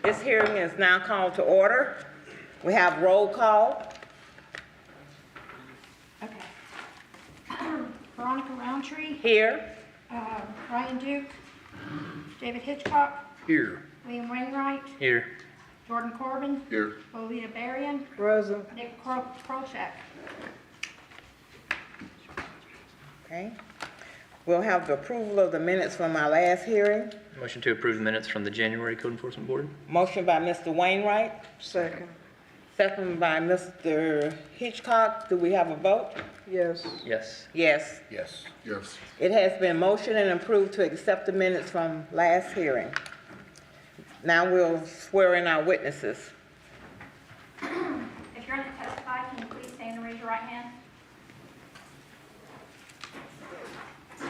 This hearing is now called to order. We have roll call. Okay. Veronica Roundtree, Here. Ryan Duke, David Hitchcock, Here. William Wainwright, Here. Jordan Corbin, Here. Lolita Berrien, Present. Nick Krolchak. Okay. We'll have the approval of the minutes from our last hearing. Motion to approve the minutes from the January Code Enforcement Board. Motion by Mr. Wainwright, Second. second by Mr. Hitchcock. Do we have a vote? Yes. Yes. Yes. Yes. Yes. It has been motioned and approved to accept the minutes from last hearing. Now we'll swear in our witnesses. If you're going to testify, can you please stand and raise your right hand? Do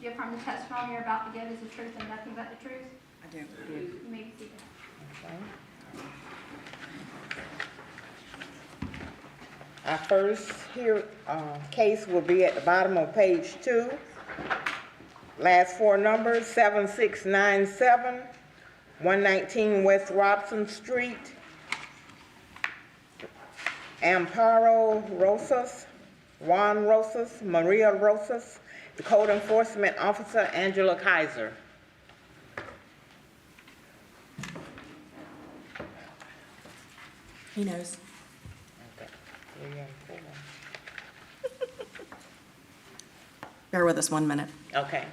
you affirm the testimony you're about to give is the truth and nothing but the truth? I do. You may be seated. Our first case will be at the bottom of page 2. Last four numbers, 7697, 119 West Robson Street, Amparo Rosas, Juan Rosas, Maria Rosas, the Code Enforcement Officer, Angela Kaiser. He knows. Okay. 3 and 4. Bear with us 1 minute. Okay.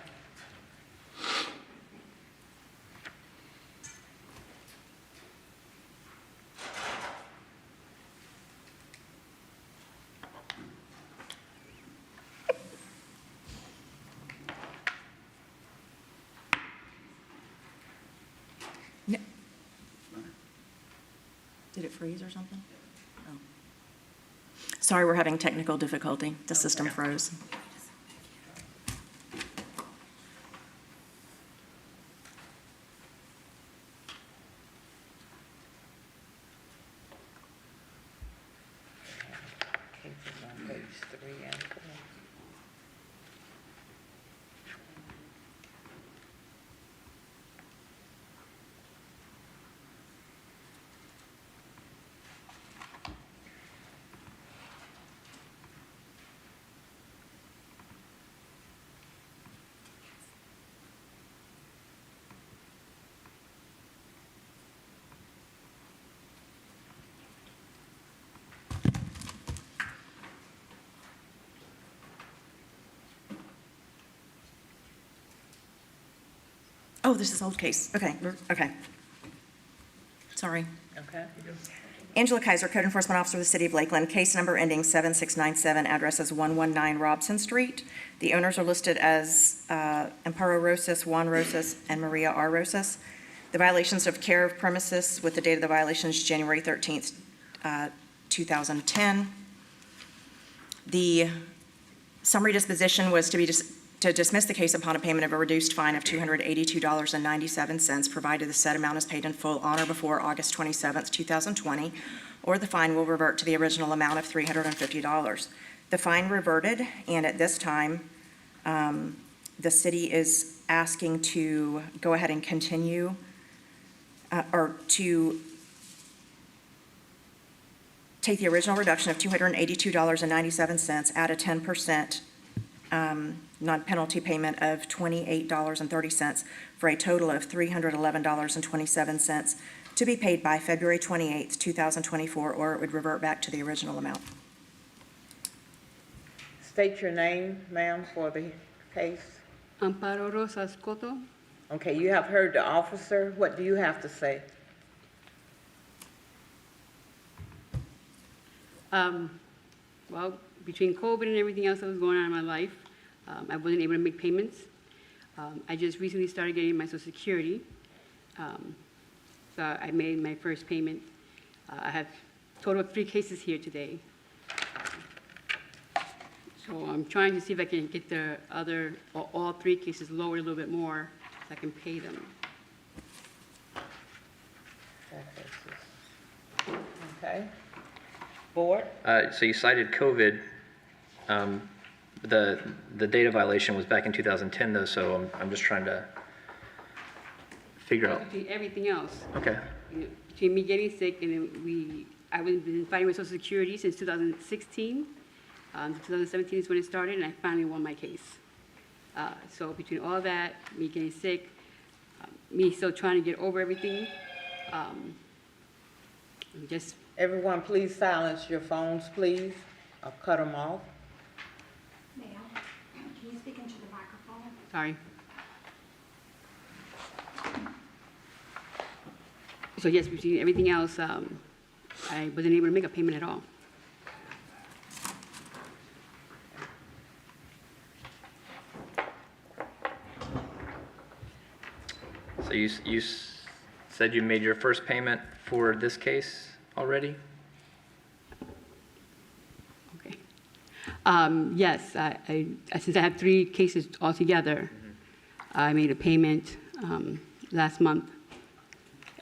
No. Did it freeze or something? Oh. Sorry, we're having technical difficulty. The system froze. Cases on page 3 and 4. Oh, this is old case. Okay, okay. Sorry. Okay. Angela Kaiser, Code Enforcement Officer of the City of Lakeland, case number ending 7697, address is 119 Robson Street. The owners are listed as Amparo Rosas, Juan Rosas, and Maria R. Rosas. The violations of care of premises with the date of the violations January 13th, 2010. The summary disposition was to dismiss the case upon a payment of a reduced fine of $282.97, provided the said amount is paid in full on or before August 27th, 2020, or the fine will revert to the original amount of $350. The fine reverted, and at this time, the city is asking to go ahead and continue, or to take the original reduction of $282.97, add a 10% non-penalty payment of $28.30 for a total of $311.27 to be paid by February 28th, 2024, or it would revert back to the original amount. State your name, ma'am, for the case. Amparo Rosas Coto. Okay, you have heard the officer. What do you have to say? Well, between COVID and everything else that was going on in my life, I wasn't able to make payments. I just recently started getting my Social Security. So I made my first payment. I have a total of 3 cases here today. So I'm trying to see if I can get the all 3 cases lowered a little bit more so I can pay them. Okay. Board? So you cited COVID. The data violation was back in 2010 though, so I'm just trying to figure out. Between everything else. Okay. between me getting sick and then I've been fighting with Social Security since 2016. 2017 is when it started, and I finally won my case. So between all that, me getting sick, me still trying to get over everything, just, Everyone, please silence your phones, please, or cut them off. Ma'am, can you speak into the microphone? sorry. So yes, between everything else, I wasn't able to make a payment at all. So you said you made your first payment for this case already? Okay. Yes, since I have 3 cases altogether, I made a payment last month.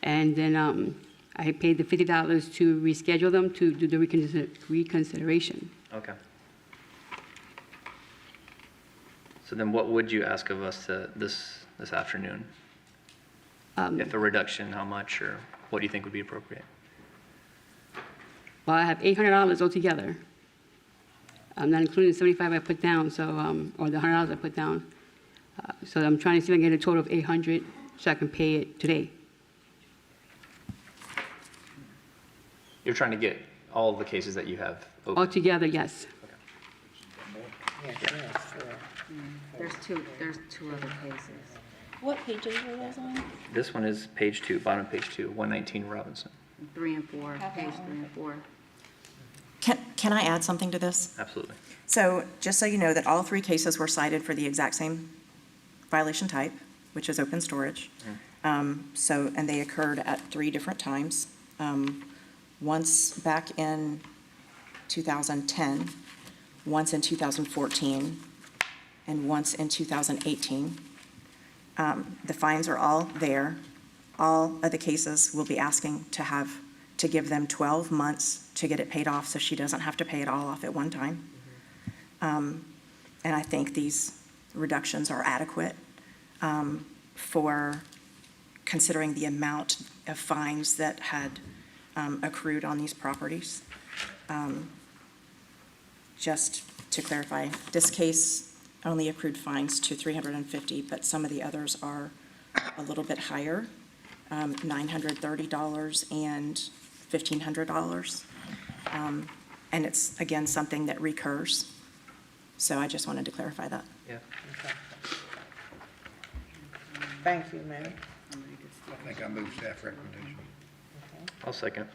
And then I paid the $50 to reschedule them to do the reconsideration. Okay. So then what would you ask of us this afternoon? If a reduction, how much, or what do you think would be appropriate? Well, I have $800 altogether. I'm not including the 75 I put down, so, or the $100 I put down. So I'm trying to see if I can get a total of 800 so I can pay it today. You're trying to get all the cases that you have open? Altogether, yes. Yes, yes, sure. There's two other cases. What pages were those on? This one is page 2, bottom of page 2, 119 Robinson. 3 and 4, page 3 and 4. Can I add something to this? Absolutely. So just so you know that all 3 cases were cited for the exact same violation type, which is open storage. And they occurred at 3 different times. Once back in 2010, once in 2014, and once in 2018. The fines are all there. All of the cases will be asking to give them 12 months to get it paid off so she doesn't have to pay it all off at one time. And I think these reductions are adequate for considering the amount of fines that had accrued on these properties. Just to clarify, this case only accrued fines to $350, but some of the others are a little bit higher, $930 and $1,500. And it's, again, something that recurs. So I just wanted to clarify that. Yeah. Thank you, ma'am. I think I moved staff recommendation. I'll second.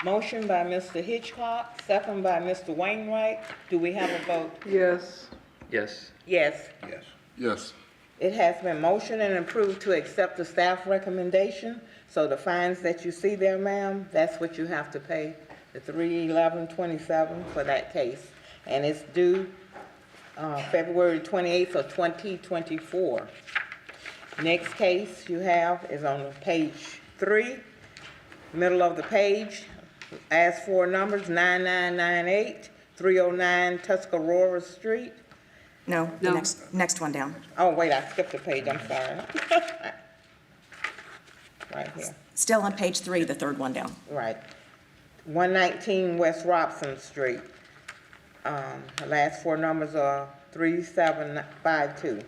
Motion by Mr. Hitchcock, second by Mr. Wainwright. Do we have a vote? Yes. Yes. Yes. Yes. Yes. It has been motioned and approved to accept the staff recommendation. So the fines that you see there, ma'am, that's what you have to pay, the $311.27 for that case. And it's due February 28th of 2024. Next case you have is on page 3, middle of the page. Last 4 numbers, 9998, 309 Tuscarora Street. No, the No. next one down. Oh, wait, I skipped a page, I'm sorry. Right here, Still on page 3, the 3rd one down. right. 119 West Robson Street. The last 4 numbers are 3752.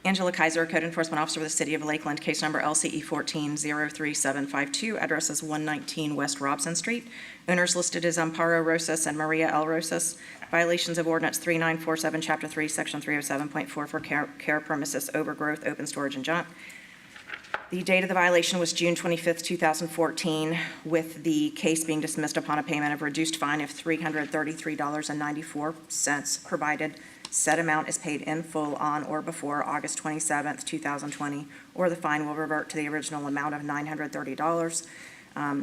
Angela Kaiser, Code Enforcement Officer with the City of Lakeland, case number LCE 14-03752, address is 119 West Robson Street. Owners listed as Amparo Rosas and Maria L. Rosas. Violations of Ordinance 3947, Chapter 3, Section 307.4 for care premises, overgrowth, open storage, and junk. The date of the violation was June 25th, 2014, with the case being dismissed upon a payment of reduced fine of $333.94, provided said amount is paid in full on or before August 27th, 2020, or the fine will revert to the original amount of $930.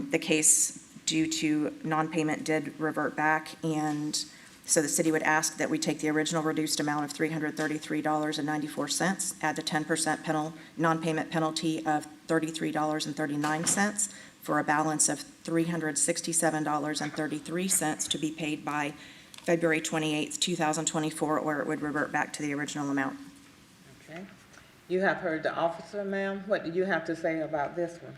The case, due to non-payment, did revert back, and so the city would ask that we take the original reduced amount of $333.94, add the 10% non-payment penalty of $33.39 for a balance of $367.33 to be paid by February 28th, 2024, or it would revert back to the original amount. Okay. You have heard the officer, ma'am. What do you have to say about this one?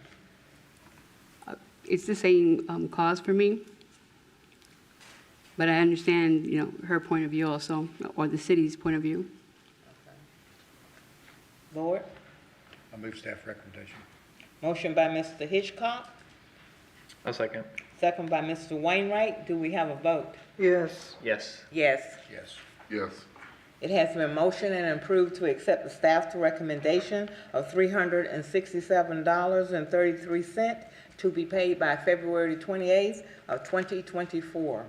it's the same cause for me. But I understand, her point of view also, or the city's point of view. Board? I move staff recommendation. Motion by Mr. Hitchcock, I'll second. second by Mr. Wainwright. Do we have a vote? Yes. Yes. Yes. Yes. Yes. It has been motioned and approved to accept the staff's recommendation of $367.33 to be paid by February 28th of 2024.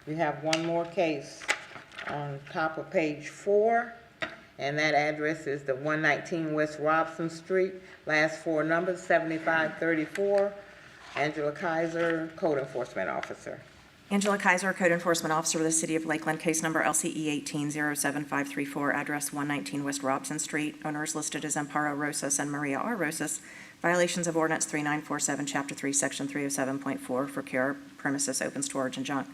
We have one more case on top of page 4, and that address is the 119 West Robson Street, last 4 numbers, 7534. Angela Kaiser, Code Enforcement Officer. Angela Kaiser, Code Enforcement Officer of the City of Lakeland, case number LCE 18-07534, address 119 West Robson Street. Owners listed as Amparo Rosas and Maria R. Rosas. Violations of Ordinance 3947, Chapter 3, Section 307.4 for care premises, open storage, and junk.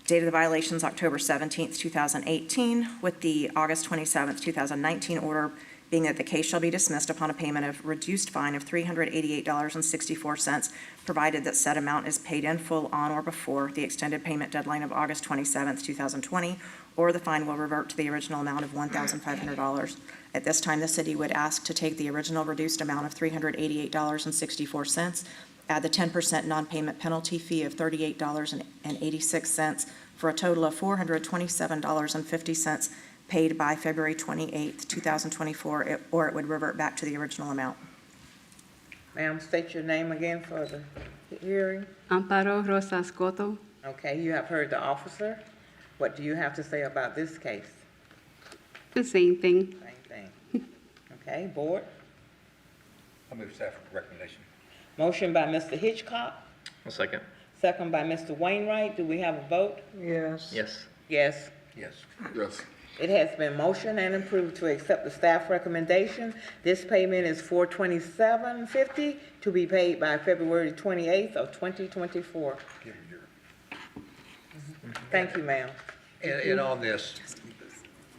Date of the violations, October 17th, 2018, with the August 27th, 2019 order being that the case shall be dismissed upon a payment of reduced fine of $388.64, provided that said amount is paid in full on or before the extended payment deadline of August 27th, 2020, or the fine will revert to the original amount of $1,500. At this time, the city would ask to take the original reduced amount of $388.64, add the 10% non-payment penalty fee of $38.86 for a total of $427.50 paid by February 28th, 2024, or it would revert back to the original amount. Ma'am, state your name again for the hearing. Amparo Rosas Cotto. Okay, you have heard the officer. What do you have to say about this case? The same thing. Same thing. Okay, board? I move staff recommendation. Motion by Mr. Hitchcock, I'll second. second by Mr. Wainwright. Do we have a vote? Yes. Yes. Yes. Yes. Yes. It has been motioned and approved to accept the staff recommendation. This payment is $427.50 to be paid by February 28th of 2024. Give her your. Thank you, ma'am. And on this,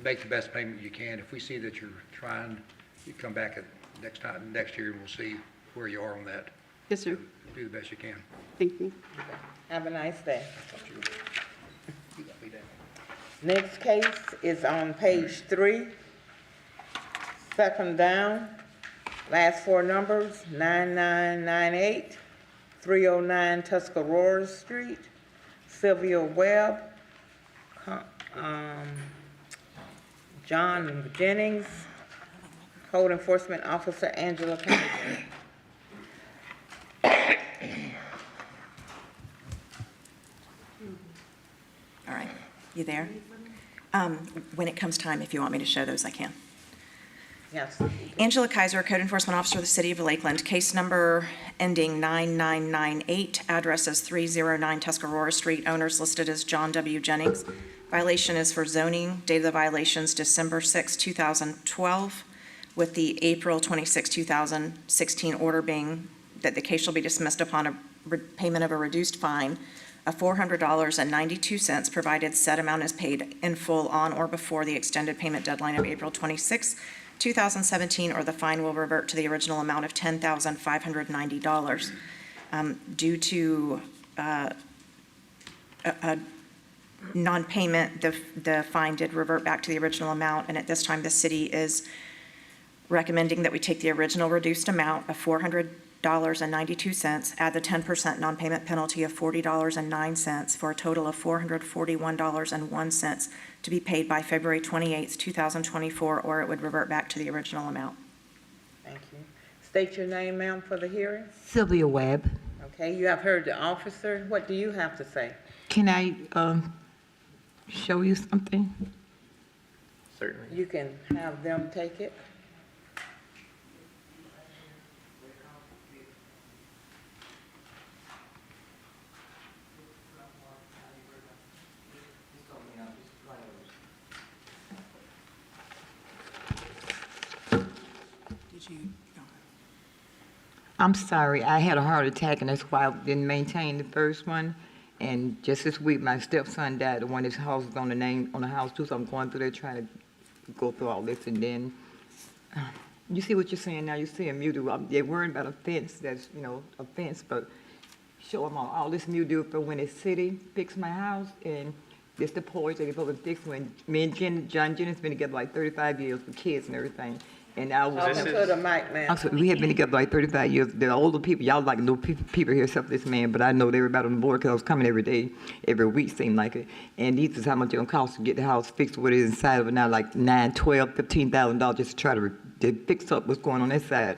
make the best payment you can. If we see that you're trying, you come back at next year, and we'll see where you are on that. Yes, sir. Do the best you can. Thank you. Have a nice day. You got me down. Next case is on page 3. Second down, last 4 numbers, 9998, 309 Tuscarora Street, Sylvia Webb, John Jennings, Code Enforcement Officer Angela Kaiser. All right, you there? When it comes time, if you want me to show those, I can. Yes. Angela Kaiser, Code Enforcement Officer of the City of Lakeland, case number ending 9998, address is 309 Tuscarora Street, owners listed as John W. Jennings. Violation is for zoning. Date of the violations, December 6, 2012, with the April 26, 2016 order being that the case shall be dismissed upon a payment of a reduced fine of $400.92, provided said amount is paid in full on or before the extended payment deadline of April 26, 2017, or the fine will revert to the original amount of $10,590. Due to a non-payment, the fine did revert back to the original amount, and at this time, the city is recommending that we take the original reduced amount of $400.92, add the 10% non-payment penalty of $40.09 for a total of $441.01 to be paid by February 28th, 2024, or it would revert back to the original amount. Thank you. State your name, ma'am, for the hearing. Sylvia Webb. Okay, you have heard the officer. What do you have to say? Can I show you something? Certainly. You can have them take it. I'm sorry, I had a heart attack, and that's why I didn't maintain the first one. And just this week, my stepson died, the one his house is on the house too, so I'm going through there trying to go through all this, and then, you see what you're saying now, you see him muted. They're worried about a fence, that's, a fence, but show them all this mildew from when the city fixed my house, and this the porch that they supposed to fix when me and John Jennings been together like 35 years with kids and everything. And I was, Talking to the mic, ma'am. I'm sorry, we have been together like 35 years. The older people, y'all like little people here except this man, but I know everybody on the board because I was coming every day, every week seemed like it. And these is how much it gonna cost to get the house fixed, what is inside of it now, like $9, $12, $15,000 just to try to fix up what's going on that side.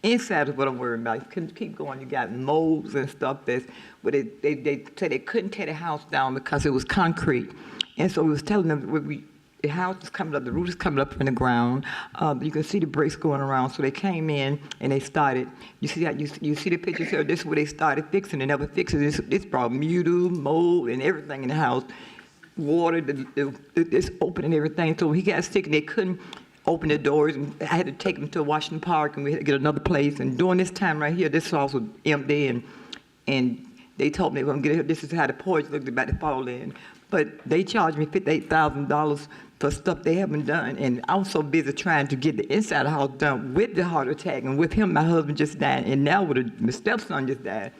Inside is what I'm worried about. You couldn't keep going. You got molds and stuff that's, but they said they couldn't tear the house down because it was concrete. And so we was telling them, the house is coming up, the roof is coming up from the ground. You can see the bricks going around. So they came in and they started. You see that? You see the pictures here? This is where they started fixing. They never fixed it. This brought mildew, mold, and everything in the house. Water, it's open and everything. So he got sick and they couldn't open the doors, and I had to take him to Washington Park, and we had to get another place. And during this time right here, this house was empty, and they told me they were going to get here. This is how the porch looked about to fall in. But they charged me $58,000 for stuff they haven't done, and I was so busy trying to get the inside of the house done with the heart attack, and with him, my husband just died, and now my stepson just died.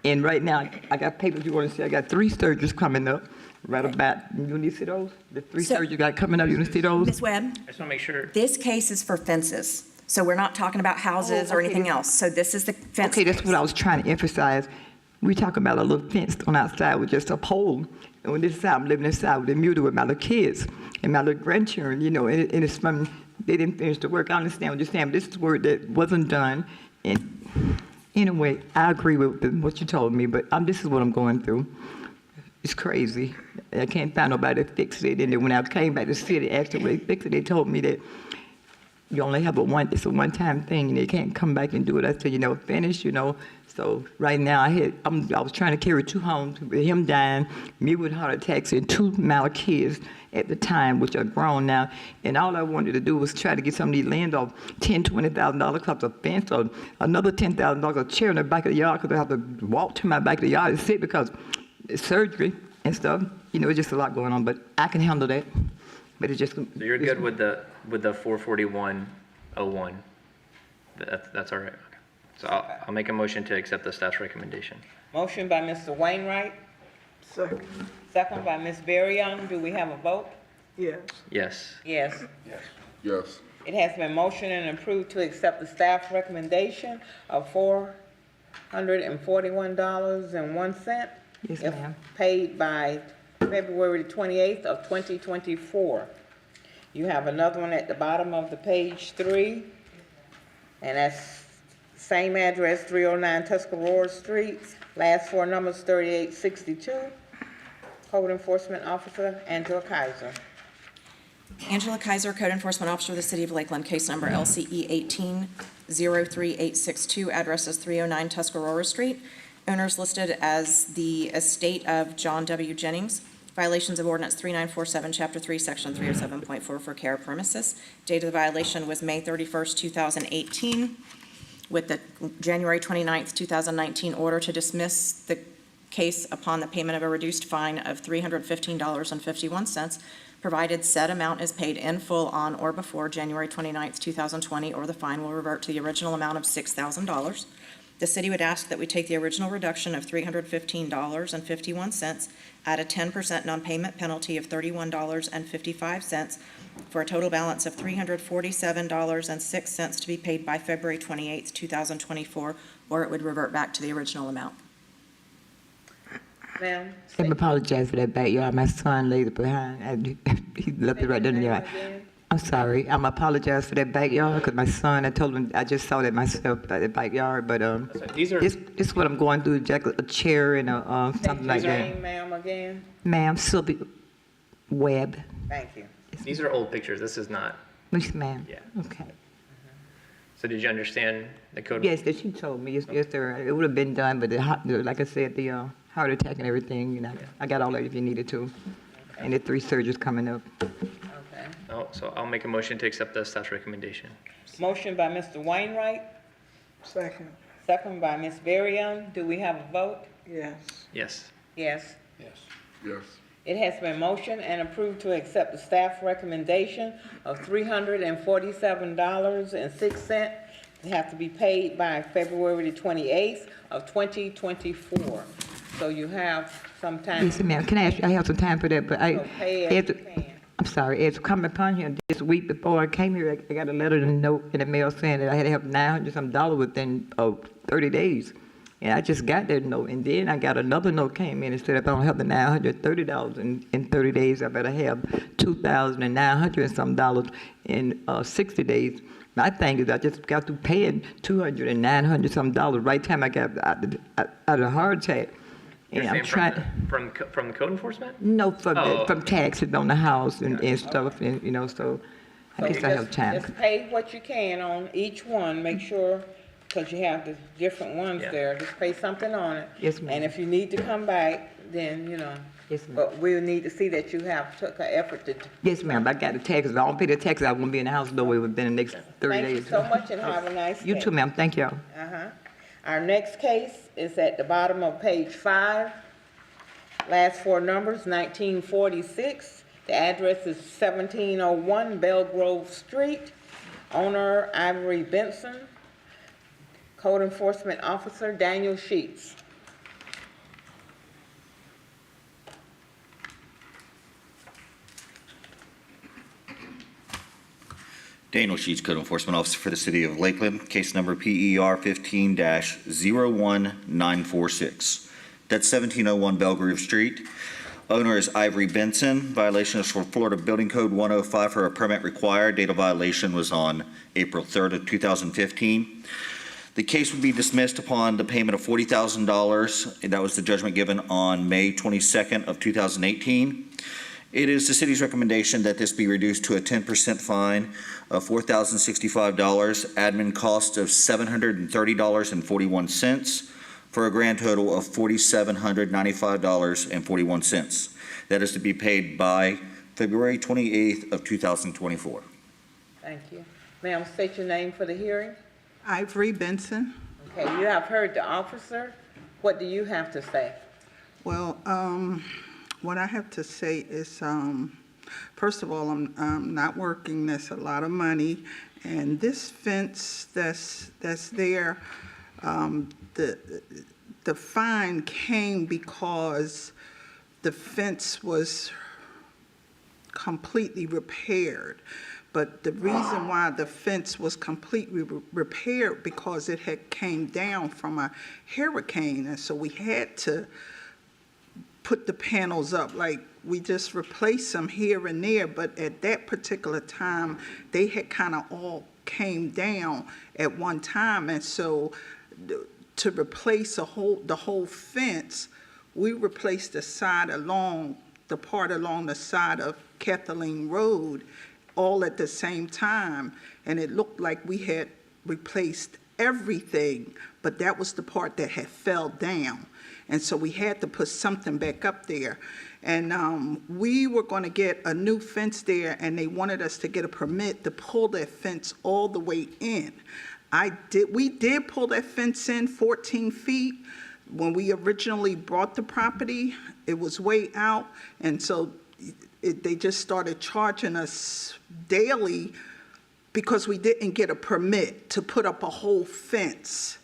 And right now, I got papers you want to see. I got 3 surgeries coming up. Right about, you need to see those? The 3 So- surgeries you got coming up, you want to see those? Ms. Webb, I just want to make sure, this case is for fences, so we're not talking about houses Oh, or okay. anything else. So this is the fence. Okay, that's case. what I was trying to emphasize. We talk about a little fence on outside with just a pole. And when this side, I'm living inside with the mildew with my little kids and my little grandchildren, you know, and it's from, they didn't finish the work. I understand what you're saying, but this is work that wasn't done. And anyway, I agree with what you told me, but this is what I'm going through. It's crazy. I can't find nobody to fix it. And then when I came back to the city, asked them, they fix it, they told me that you only have it's a one-time thing, and they can't come back and do it. I said, you never finish, you know. So right now, I was trying to carry 2 homes with him dying, me with heart attacks, and 2 my kids at the time, which are grown now. And all I wanted to do was try to get some of these land off $10,000, $20,000 cost of fence, or another $10,000 a chair in the back of the yard, because I have to walk to my back of the yard and sit because it's surgery and stuff. You know, it's just a lot going on, but I can handle that. But it's just. so you're good with the 44101? That's all right, okay. So I'll make a motion to accept the staff's recommendation. Motion by Mr. Wainwright. Second. Second by Ms. Berrien. Do we have a vote? Yes. Yes. Yes. It has been motioned and approved to accept the staff recommendation of $441.01. Yes, if ma'am. paid by February 28th of 2024. You have another one at the bottom of the page 3, and that's same address, 309 Tuscarora Street, last 4 numbers 3862. Code Enforcement Officer Angela Kaiser. Angela Kaiser, Code Enforcement Officer of the City of Lakeland, case number LCE 1803862, address is 309 Tuscarora Street. Owners listed as the estate of John W. Jennings. Violations of Ordinance 3947, Chapter 3, Section 307.4 for care of premises. Date of the violation was May 31st, 2018, with the January 29th, 2019 order to dismiss the case upon the payment of a reduced fine of $315.51, provided said amount is paid in full on or before January 29th, 2020, or the fine will revert to the original amount of $6,000. The city would ask that we take the original reduction of $315.51, add a 10% non-payment penalty of $31.55, for a total balance of $347.06 to be paid by February 28th, 2024, or it would revert back to the original amount. Ma'am? I apologize for that backyard. My son laid it behind. He left it right there in the yard. I'm sorry. I'm apologize for that backyard because my son, I told him, I just saw that myself, that backyard. But These are, this is what I'm going through, Jack, a chair and something like Your that. name, ma'am, again? Ma'am, Sylvia Webb. Thank you. these are old pictures. This is not, Yes, ma'am. Yeah. Okay. so did you understand the code? Yes, that she told me. Yes, sir. It would have been done, but like I said, the heart attack and everything, you know, I got all that if you needed to. And the 3 surgeries coming up. Okay. No, so I'll make a motion to accept the staff's recommendation. Motion by Mr. Wainwright. Second. Second by Ms. Berrien. Do we have a vote? Yes. Yes. Yes. It has been motioned and approved to accept the staff recommendation of $347.06, They have to be paid by February the 28th of 2024. So you have some time. Yes, ma'am, can I ask you, I have some time for that, but So pay as you can. I'm sorry, as coming upon here this week before I came here, I got a letter and note in the mail saying that I had to have $900 some within 30 days. And I just got that note, and then I got another note came in and said if I don't have the $930 in 30 days, I better have $2,900 and some in 60 days. My thing is I just got to paying $200 and $900 some right time I got out of the heart attack. You're And I'm saying trying. from the code enforcement? No, from, Oh, from taxes on the house and stuff, and, you know, so So I guess I have time. Just pay what you can on each one, make sure, because you have the different ones Yeah. there, just pay something on it. Yes, ma'am. And if you need to come back, then, you know. Yes, ma'am. But we'll need to see that you have took an effort to. Yes, ma'am, I got the taxes. If I don't pay the taxes, I won't be in the house no way within the next 30 Thank you days. so much and have a nice day. You too, ma'am, thank y'all. Our next case is at the bottom of page 5. Last four numbers, 1946. The address is 1701 Belgrove Street. Owner Ivory Benson. Code Enforcement Officer Daniel Sheets. Daniel Sheets, Code Enforcement Officer for the City of Lakeland, case number PER 15-01946. That's 1701 Belgrove Street. Owner is Ivory Benson. Violation is for Florida Building Code 105 for a permit required. Date of violation was on April 3rd of 2015. The case would be dismissed upon the payment of $40,000. That was the judgment given on May 22nd of 2018. It is the city's recommendation that this be reduced to a 10% fine of $4,065, admin cost of $730.41, for a grand total of $4,795.41. That is to be paid by February 28th of 2024. Thank you. Ma'am, state your name for the hearing. Ivory Benson. Okay, you have heard the officer. What do you have to say? Well, what I have to say is, first of all, I'm not working. That's a lot of money, and this fence that's there, the fine came because the fence was completely repaired. But the reason why the fence was completely repaired because it had came down from a hurricane, and so we had to put the panels up. Like, we just replaced them here and there, but at that particular time, they had kind of all came down at one time, and so to replace the whole fence, we replaced the part along the side of Kathleen Road, all at the same time, and it looked like we had replaced everything, but that was the part that had fell down. And so we had to put something back up there. And we were going to get a new fence there, and they wanted us to get a permit to pull that fence all the way in. We did pull that fence in 14 feet. When we originally bought the property, it was way out, and so they just started charging us daily because we didn't get a permit to put up a whole fence,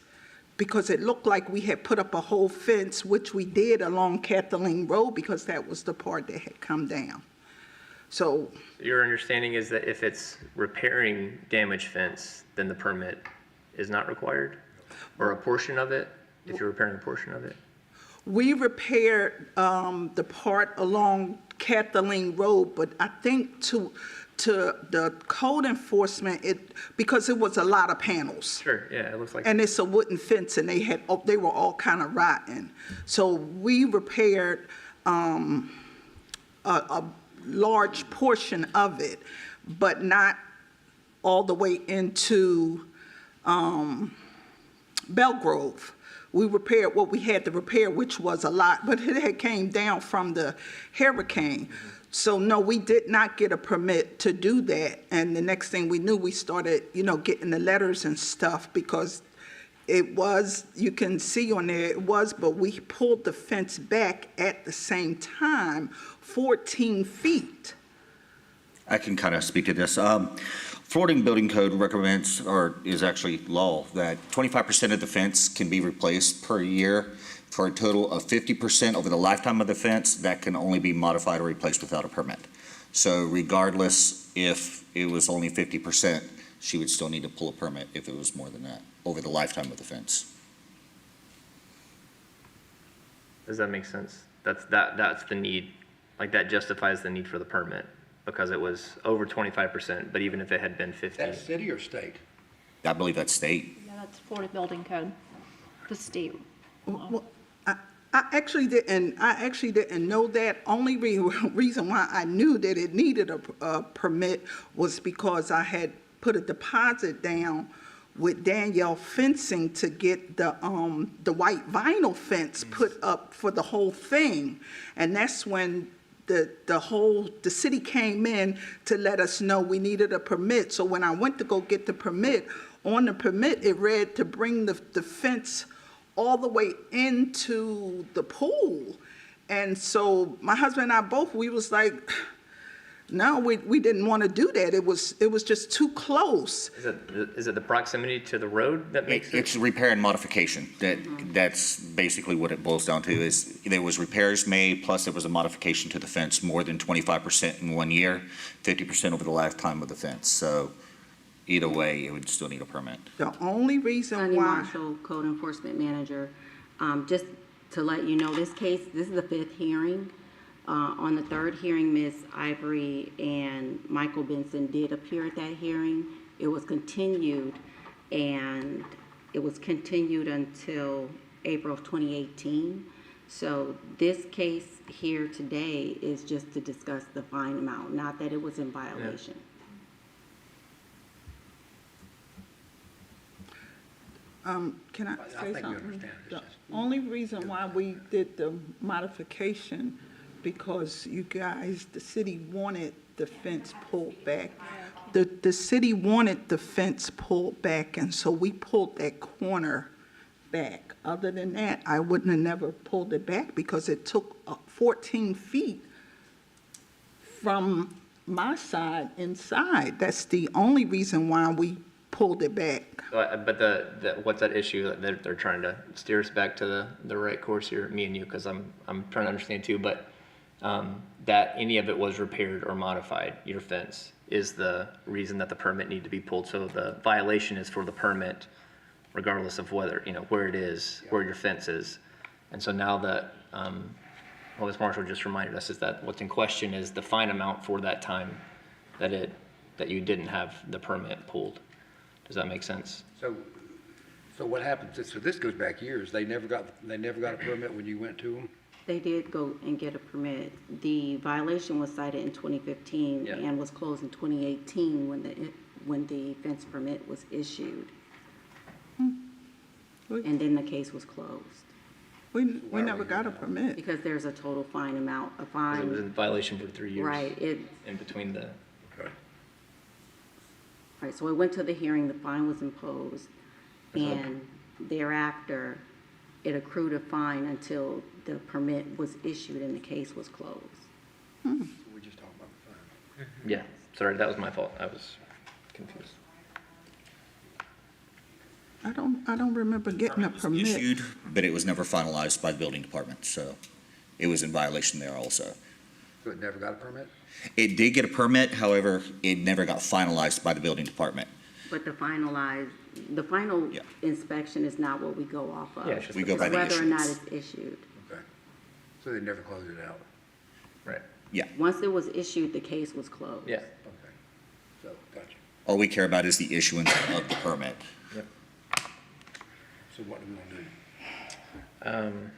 because it looked like we had put up a whole fence, which we did along Kathleen Road, because that was the part that had come down. So Your understanding is that if it's repairing damaged fence, then the permit is not required? Or a portion of it, if you're repairing a portion of it? we repaired the part along Kathleen Road, but I think to the code enforcement, because it was a lot of panels. Sure, yeah, it looks like. And it's a wooden fence, and they were all kind of rotten. So we repaired a large portion of it, but not all the way into Belgrove. We repaired what we had to repair, which was a lot, but it had came down from the hurricane. So no, we did not get a permit to do that. And the next thing we knew, we started, getting the letters and stuff, because it was, you can see on there, it was, but we pulled the fence back at the same time, 14 feet. I can kind of speak to this. Florida Building Code recommends, or is actually law, that 25% of the fence can be replaced per year for a total of 50% over the lifetime of the fence. That can only be modified or replaced without a permit. So regardless if it was only 50%, she would still need to pull a permit if it was more than that over the lifetime of the fence. Does that make sense? That's the need, like that justifies the need for the permit because it was over 25%, but even if it had been 50. That's city or state? I believe that's state. Yeah, that's Florida Building Code, the state. Well, I actually didn't know that. Only reason why I knew that it needed a permit was because I had put a deposit down with Danielle Fencing to get the white vinyl fence put up for the whole thing. And that's when the city came in to let us know we needed a permit. So when I went to go get the permit, on the permit, it read to bring the fence all the way into the pool. And so my husband and I both, we was like, no, we didn't want to do that. It was just too close. Is it the proximity to the road that makes it? It's repair and modification. That's basically what it boils down to, is there was repairs made, plus there was a modification to the fence, more than 25% in 1 year, 50% over the lifetime of the fence. So either way, it would still need a permit. The only reason Sonny why, Marshall, Code Enforcement Manager. Just to let you know, this is the 5th hearing. On the 3rd hearing, Ms. Ivory and Michael Benson did appear at that hearing. It was continued, and it was continued until April of 2018. So this case here today is just to discuss the fine amount, not that it was in violation. can I I say think we something? understand. It's The just- only reason why we did the modification, because you guys, the city wanted the fence pulled back. The city wanted the fence pulled back, and so we pulled that corner back. Other than that, I wouldn't have never pulled it back because it took 14 feet from my side inside. That's the only reason why we pulled it back. But what's that issue that they're trying to steer us back to the right course here, me and you, because I'm trying to understand too, but that any of it was repaired or modified, your fence, is the reason that the permit need to be pulled. So the violation is for the permit, regardless of whether, where it is, where your fence is. And so now that, well, as Marshall just reminded us, is that what's in question is the fine amount for that time that you didn't have the permit pulled. Does that make sense? So what happens, so this goes back years, they never got a permit when you went to them? They did go and get a permit. The violation was cited in 2015 Yeah. and was closed in 2018 when the fence permit was issued. And then the case was closed We never got a permit. because there's a total fine amount, a 'Cause it was fine. in violation for 3 years. Right, In between the, Okay. right, so it went to the hearing, the fine was imposed, That's all. and thereafter, it accrued a fine until the permit was issued and the case was closed. So we just talked about the fine. yeah, sorry, that was my fault. I was confused. I don't remember getting a permit. Issued, but it was never finalized by the building department, so it was in violation there also. So it never got a permit? It did get a permit, however, it never got finalized by the building department. But the final Yeah. inspection is not what we go off of. Yeah, it's just We the go by permit. the Whether or not issuance. it's issued. Okay. So they never closed it out? Right, Once it was issued, the case was closed. yeah. Okay. So, gotcha. All we care about is the issuance of the permit. Yep. So what do we want to do?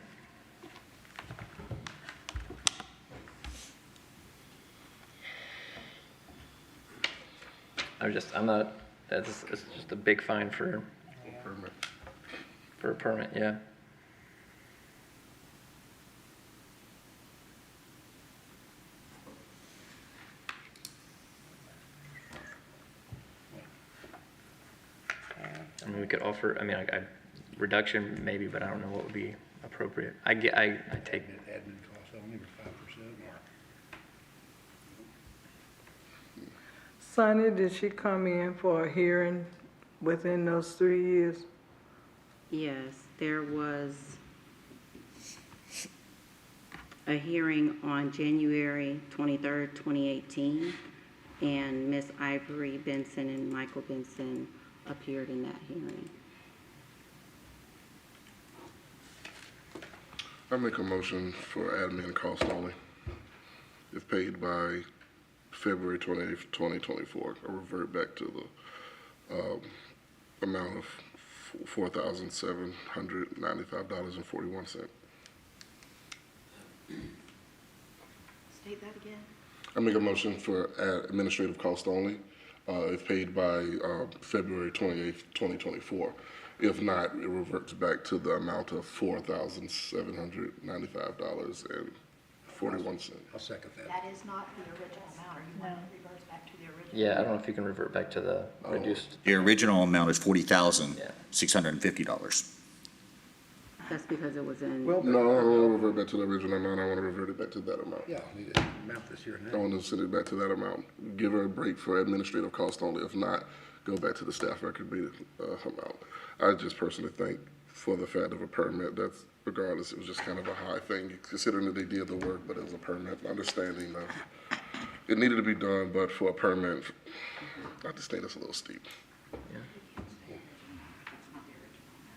I'm not, it's just a big fine for a permit, yeah. I mean, we could offer, I reduction maybe, but I don't know what would be appropriate. I take, Admin costs only were 5% or? Sonny, did she come in for a hearing within those 3 years? Yes, there was a hearing on January 23rd, 2018, and Ms. Ivory Benson and Michael Benson appeared in that hearing. I make a motion for admin cost only, if paid by February 28th, 2024. I revert back to the amount of $4,795.41. State that again. I make a motion for administrative cost only, if paid by February 28th, 2024. If not, it reverts back to the amount of $4,795.41. I'll second that. That is not the original amount, or you want it reverts back to the original? Yeah, I don't know if you can revert back to the reduced. The original amount is $40,650. That's because it was in, Well, No, I don't want to revert back to the original amount. I want to revert it back to that amount. yeah, we need to amount this here and I now. want to send it back to that amount. Give her a break for administrative cost only. If not, go back to the staff record meeting amount. I just personally think for the fact of a permit, that's regardless, it was just kind of a high thing, considering that they did the work, but it was a permit, understanding that it needed to be done, but for a permit, I just think it's a little steep.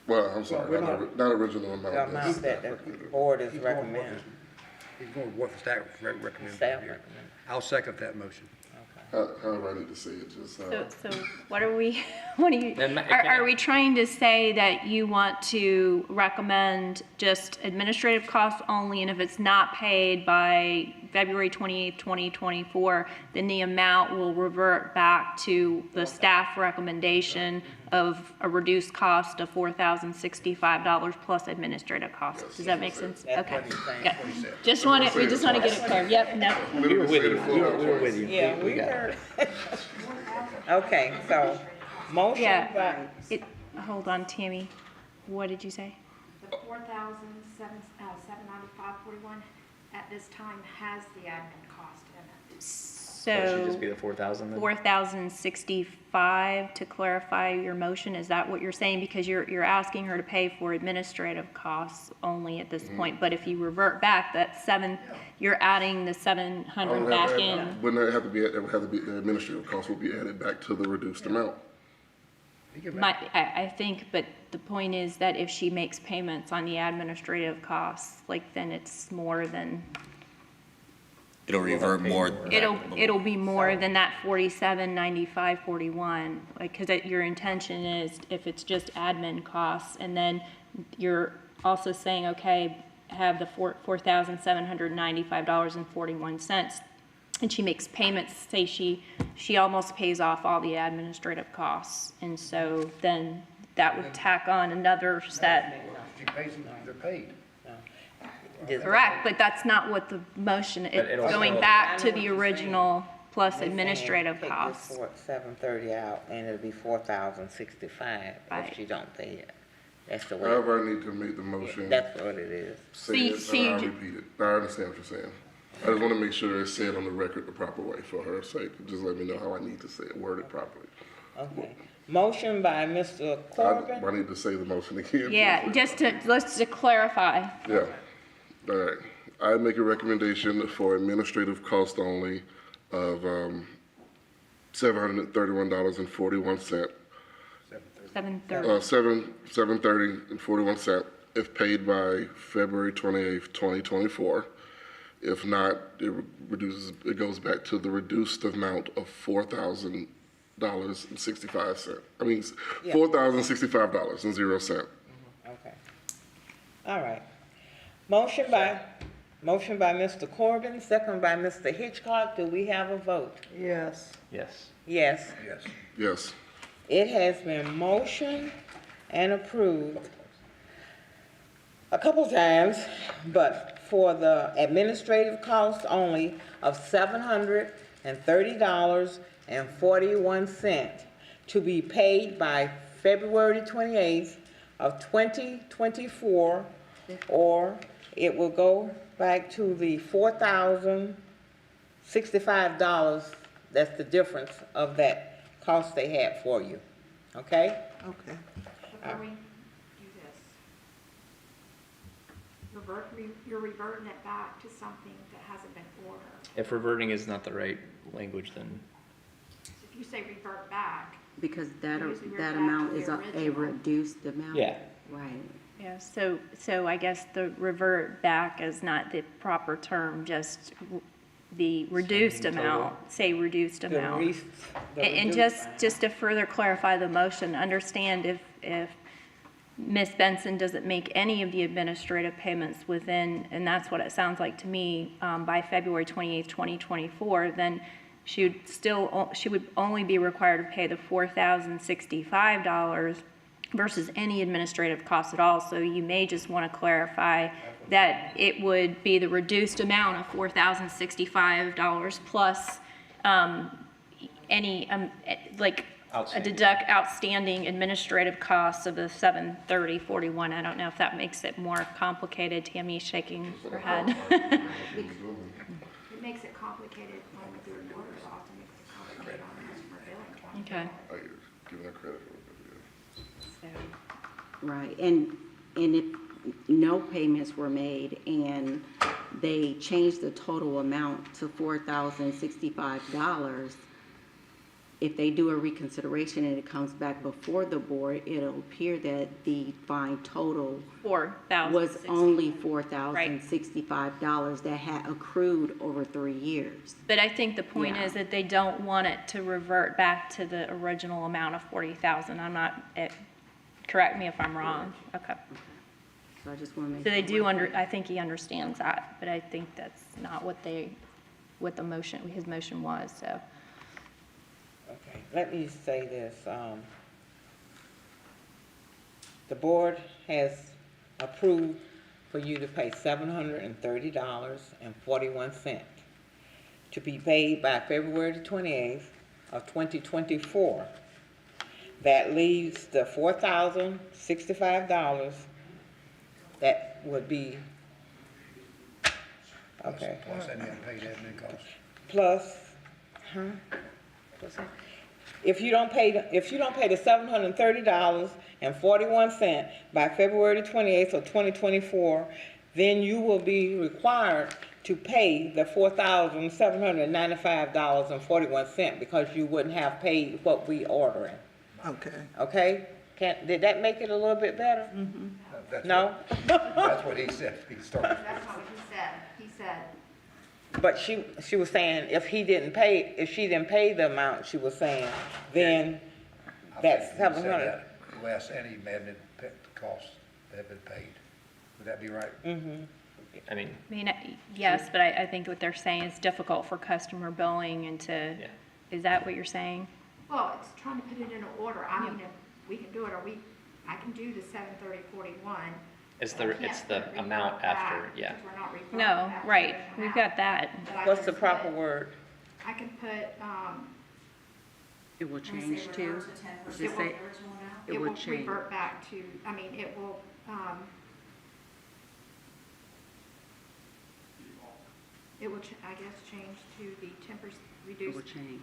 Well, I'm sorry, not original amount. The amount that the board is He's going with recommending. what He's going with what the staff recommends Staff here. recommend. I'll second that motion. However I need to say it, just, So what are we, what are you, Then ma- are we trying to say that you want to recommend just administrative costs only, and if it's not paid by February 28th, 2024, then the amount will revert back to the staff recommendation of a reduced cost of $4,065 plus administrative costs? Does that make sense? That's Okay. what he's saying. Yeah. Just want to, we just want to get it clear. Yep, no. We were with you. We were with you. Yeah, we got it. heard. Okay, so, motion Yeah. by, Hold on, Tammy. What did you say? The $4,795.41 at this time has the admin cost in it. So it should just be So the 4,000 then? 4,065 to clarify your motion, is that what you're saying? Because you're asking her to pay for administrative costs only at this point, but if you revert back, you're adding the 700 back in. Wouldn't it have to be, the administrative cost will be added back to the reduced amount. I think, but the point is that if she makes payments on the administrative costs, like, then it's more than, It'll revert more. it'll be more than that 47.95.41, like, because your intention is, if it's just admin costs, and then you're also saying, okay, have the $4,795.41, and she makes payments, say she almost pays off all the administrative costs, and so then that would tack on another set. She pays them, they're paid. Correct, but that's not what the motion, But it'll it's going still- back to the original plus administrative take costs. this 730 out, and it'll be 4,065 Right. if she don't pay it. That's the way, However I need to make the motion, that's what it is. say See- it, see, and I'll you- repeat it. I understand what you're saying. I just want to make sure it's said on the record the proper way for her sake. Just let me know how I need to say it, word it properly. Okay. Motion by Mr. Corbin. I need to say the motion again. Yeah, let's to clarify. Yeah. All right. I make a recommendation for administrative cost only of $731.41. 7:30. $730.41 if paid by February 28th, 2024. If not, it goes back to the reduced amount of $4,000.65. I mean, Yeah. $4,065.00. Okay. All right. Motion by Mr. Corbin, second by Mr. Hitchcock. Do we have a vote? Yes. Yes. Yes. Yes. Yes. It has been motioned and approved a couple times, but for the administrative cost only of $730.41 to be paid by February 28th of 2024, or it will go back to the $4,065 That's the difference of that cost they had for you, okay? Okay. Before we do this, you're reverting it back to something that hasn't been ordered. If reverting is not the right language, then So if you say revert back, Because that, Usually we're that back amount to the is a original. reduced amount. Yeah. Right. Yeah, so I guess the revert back is not the proper term, just the reduced Same total. amount, say reduced The amount. re- the And reduced- just to further clarify the motion, understand if Ms. Benson doesn't make any of the administrative payments within, and that's what it sounds like to me, by February 28th, 2024, then she would only be required to pay the $4,065 versus any administrative costs at all. So you may just want to clarify that it would be the reduced amount of $4,065 plus any, like, a Outstanding. deduct outstanding administrative costs of the $730.41. I don't know if that makes it more complicated. Tammy's shaking her head. it makes it complicated when we do an order, it also makes it complicated on the customer billing. Okay. I giving her credit for it, yeah. Right, and if no payments were made and they changed the total amount to $4,065, if they do a reconsideration and it comes back before the board, it'll appear that the fine total $4,000. was only $4,065 that had accrued over 3 years. But I think the point Yeah. is that they don't want it to revert back to the original amount of 40,000. I'm not, correct me if I'm wrong. Okay. So I just want to make. So they sure. do I think he understands that, but I think that's not what the motion, his motion was, so. Okay, let me say this, the board has approved for you to pay $730.41 to be paid by February the 28th of 2024. That leaves the $4,065 that would be, okay. Plus any unpaid admin costs. Plus, what's that? If you don't pay the $730.41 by February the 28th of 2024, then you will be required to pay the $4,795.41 because you wouldn't have paid what we ordering. Okay. Okay? Did that make it a little bit better? That's No? That's what he said. He started. That's not what he said. He said, But she was saying if she didn't pay the amount she was saying, then that's I think he said 700. that less any admin costs that have been paid. Would that be right? I mean, Yes, but I think what they're saying is difficult for customer billing and to, Yeah. is that what you're saying? well, it's trying to put it in order. I mean, if we can do it, I can do the 730.41. it's but I can't the put amount revert back after, yeah. because we're not reverting No, back to right, the we've amount. got that. But I What's can the proper put- word? I can put, It will change to, it just will, say, it will change. revert back to, I mean, it will, I guess, change to the 10% it will reduced. change.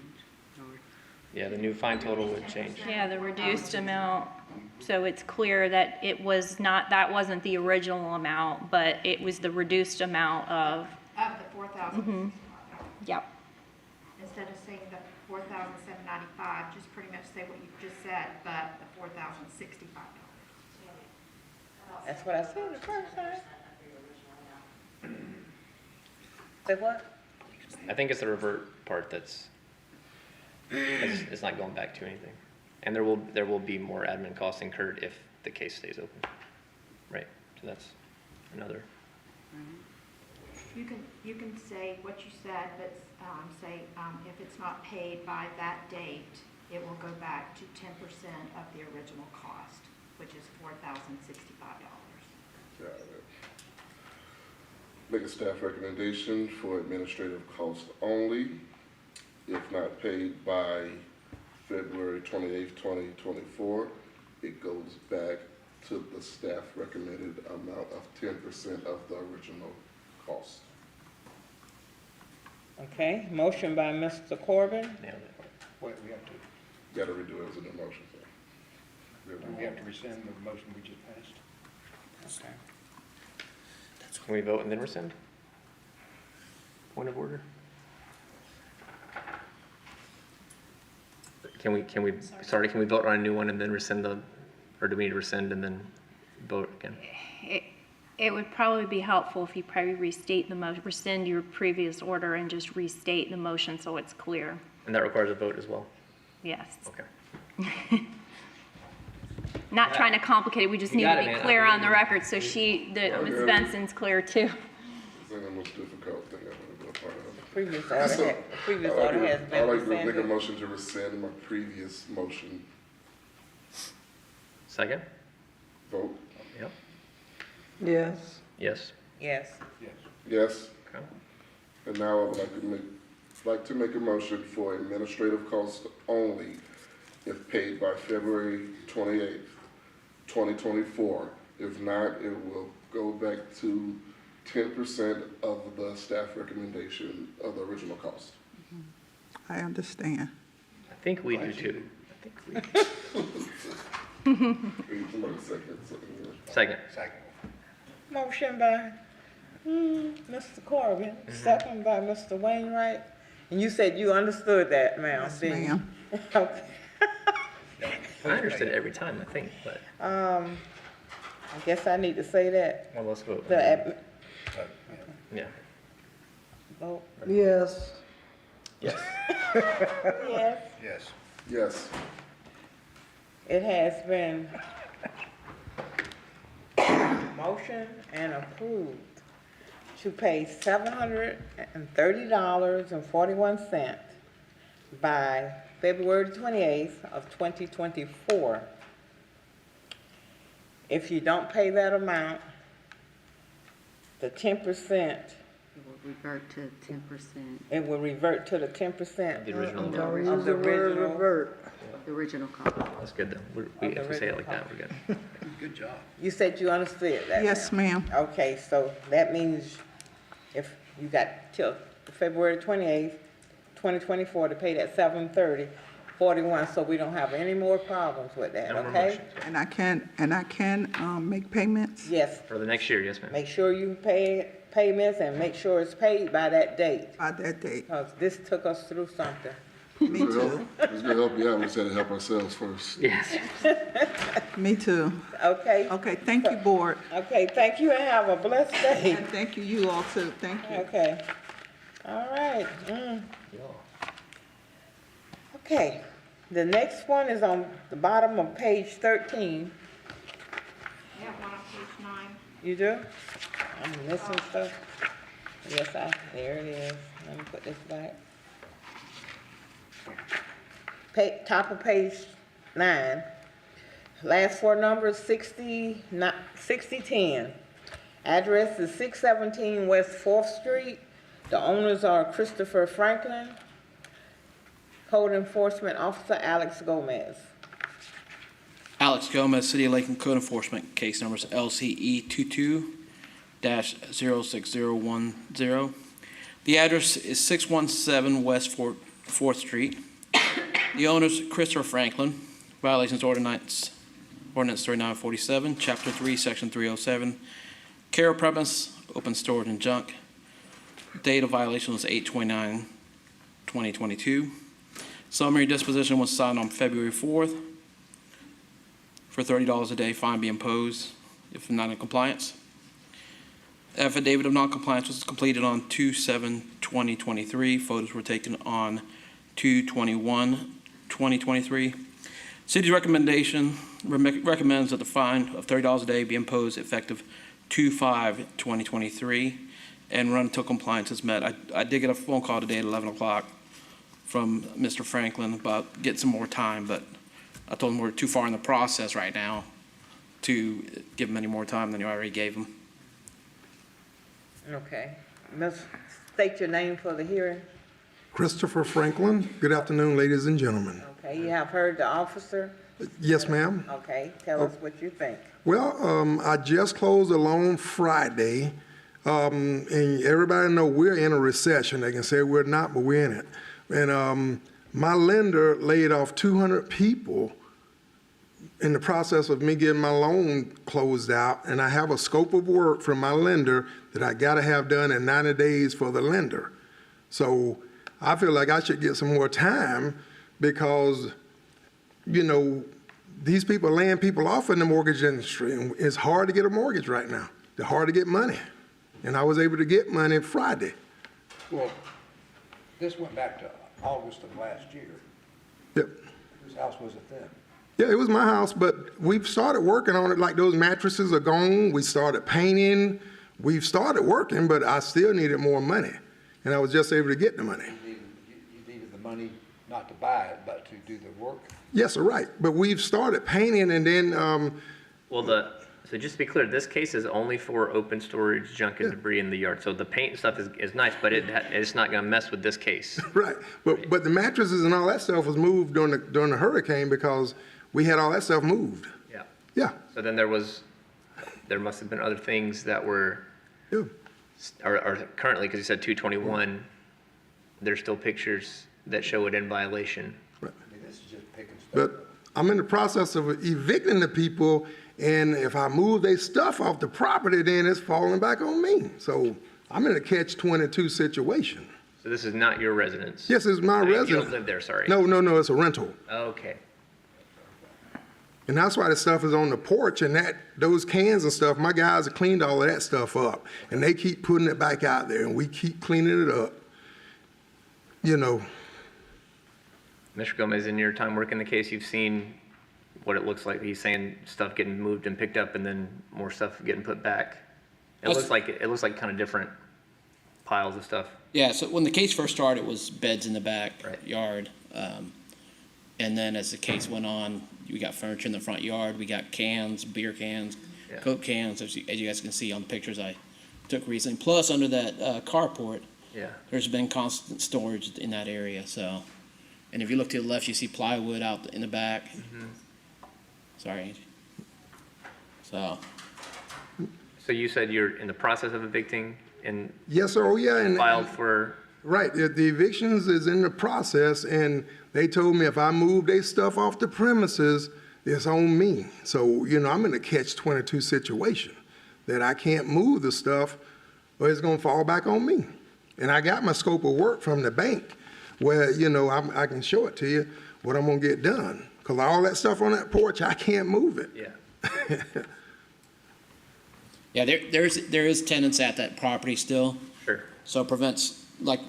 Or- Yeah, the new fine total would change. Yeah, the reduced amount, so it's clear that that wasn't the original amount, but it was the reduced amount of, Of the 4,000. yep. Instead of saying the 4,795, just pretty much say what you just said, but the $4,065. That's what I said the first time. Say what? I think it's the revert part it's not going back to anything. And there will be more admin costs incurred if the case stays open. Right, so that's another. You can say what you said, but say if it's not paid by that date, it will go back to 10% of the original cost, which is $4,065. Got it. Make a staff recommendation for administrative costs only, if not paid by February 28th, 2024, it goes back to the staff recommended amount of 10% of the original cost. Okay, motion by Mr. Corbin, Nailed it. Wait, we have to, Gotta redo it as a new motion, sir. we have to rescind the motion we just passed. okay. Can we vote and then rescind? Point of order? Can we vote on a new one and then rescind or do we need to rescind and then vote again? It would probably be helpful if you probably restate the motion, rescind your previous order and just restate the motion so it's clear. And that requires a vote as well? Yes. Okay. Not trying to complicate it, we just You need got to it, be man. clear on the record, so Ms. Benson's clear too. It's like the most difficult thing I've ever been a part of. Previous order has I'd been like to make a rescinded. motion to rescind my previous motion. Second? Vote, Yep. Yes. Yes. Yes, yes. Okay. And now I would like to make a motion for administrative costs only if paid by February 28th, 2024. If not, it will go back to 10% of the staff recommendation of the original cost. I understand. I think we do too. Somebody second. Second. Second. motion by, Mr. Corbin, second by Mr. Wainwright. And you said you understood that, ma'am, Yes, didn't you? ma'am. Okay. I understood it every time, I think, but, I guess I need to say that, well, let's vote. Yeah. vote, Yes. Yes. yes. Yes. Yes. It has been motioned and approved to pay $730.41 by February 28th of 2024. If you don't pay that amount, the 10%, It will revert to 10% it will revert to the 10% The original. of the Don't original, use the word original. revert. of the original cost. That's good though. Of the If we say it like original that, we're good. Good job. You said you understood that? Yes, ma'am. Okay, so that means if you got till February 28th, 2024 to pay that $730.41, so we don't have any more problems with that, No more okay? motions. And I can make payments? Yes, For the next year, yes, ma'am. make sure you pay payments and make sure it's paid by that date, By that date. because this took us through something. Me too. It's gonna help you out, we just had to help ourselves first. Yes. Me too. Okay, Okay, thank you, board. okay, thank you and have a blessed day. And thank you, you all too. Thank you. Okay, all right. Okay, the next one is on the bottom of page 13. I have one on page 9. You do? I'm missing stuff. Yes, there it is. Let me put this back. Top of page 9. Last four numbers, 6010. Address is 617 West 4th Street. The owners are Christopher Franklin. Code Enforcement Officer Alex Gomez. Alex Gomez, City of Lakeland Code Enforcement, case numbers LCE 22-06010. The address is 617 West 4th Street. The owners, Christopher Franklin, violations ordinance 3947, Chapter 3, Section 307, care of premise, open storage and junk. Date of violation was 8/29/2022. Summary disposition was signed on February 4th. For $30 a day, fine be imposed if not in compliance. Affidavit of non-compliance was completed on 2/7/2023. Photos were taken on 2/21/2023. City's recommends that the fine of $30 a day be imposed effective 2/5/2023 and run until compliance is met. I did get a phone call today at 11 o'clock from Mr. Franklin about getting some more time, but I told him we're too far in the process right now to give him any more time than you already gave him. Okay. State your name for the hearing. Christopher Franklin. Good afternoon, ladies and gentlemen. Okay, you have heard the officer? Yes, ma'am. Okay, tell us what you think. Well, I just closed a loan Friday And everybody know we're in a recession. They can say we're not, but we're in it. And my lender laid off 200 people in the process of me getting my loan closed out, and I have a scope of work from my lender that I gotta have done in 90 days for the lender. So I feel like I should get some more time because, you know, these people are laying people off in the mortgage industry, and it's hard to get a mortgage right now. It's hard to get money. And I was able to get money Friday. Well, this went back to August of last year. Yep. Whose house was it then? Yeah, it was my house, but we've started working on it. Like those mattresses are gone. We started painting. We've started working, but I still needed more money. And I was just able to get the money. You needed the money not to buy it, but to do the work? Yes, sir, right. But we've started painting and then, So just to be clear, this case is only for open storage, junk and debris in the yard. So the paint stuff is nice, but it's not gonna mess with this case. right. But the mattresses and all that stuff was moved during the hurricane because we had all that stuff moved. Yeah. Yeah. So then there must have been other things that were, Yeah. are currently, because you said 221, there's still pictures that show it in violation. I mean, this is just picking stuff But up. I'm in the process of evicting the people, and if I move their stuff off the property, then it's falling back on me. So I'm in a catch-22 situation. So this is not your residence? Yes, it's my residence. You don't live there, sorry. No, it's a rental. Okay. And that's why the stuff is on the porch, and those cans and stuff, my guys have cleaned all of that stuff up, and they keep putting it back out there, and we keep cleaning it up. You know, Mr. Gomez, in your time working the case, you've seen what it looks like. He's saying stuff getting moved and picked up and then more stuff getting put back. It looks like kind of different piles of stuff. Yeah, so when the case first started, it was beds in the backyard. And then as the case went on, we got furniture in the front yard, we got cans, beer cans, Yeah. Coke cans, as you guys can see on the pictures I took recently. Plus, under that carport, Yeah. there's been constant storage in that area, so. And if you look to the left, you see plywood out in the back. Sorry, Angie. So, So you said you're in the process of evicting and yes, sir, oh, yeah. And filed for, right, the evictions is in the process, and they told me if I move their stuff off the premises, it's on me. So, you know, I'm in a catch-22 situation that I can't move the stuff or it's gonna fall back on me. And I got my scope of work from the bank where, you know, I can show it to you, what I'm gonna get done. Cause all that stuff on that porch, I can't move it. yeah. yeah, there is tenants at that property still. Sure. So it prevents, like,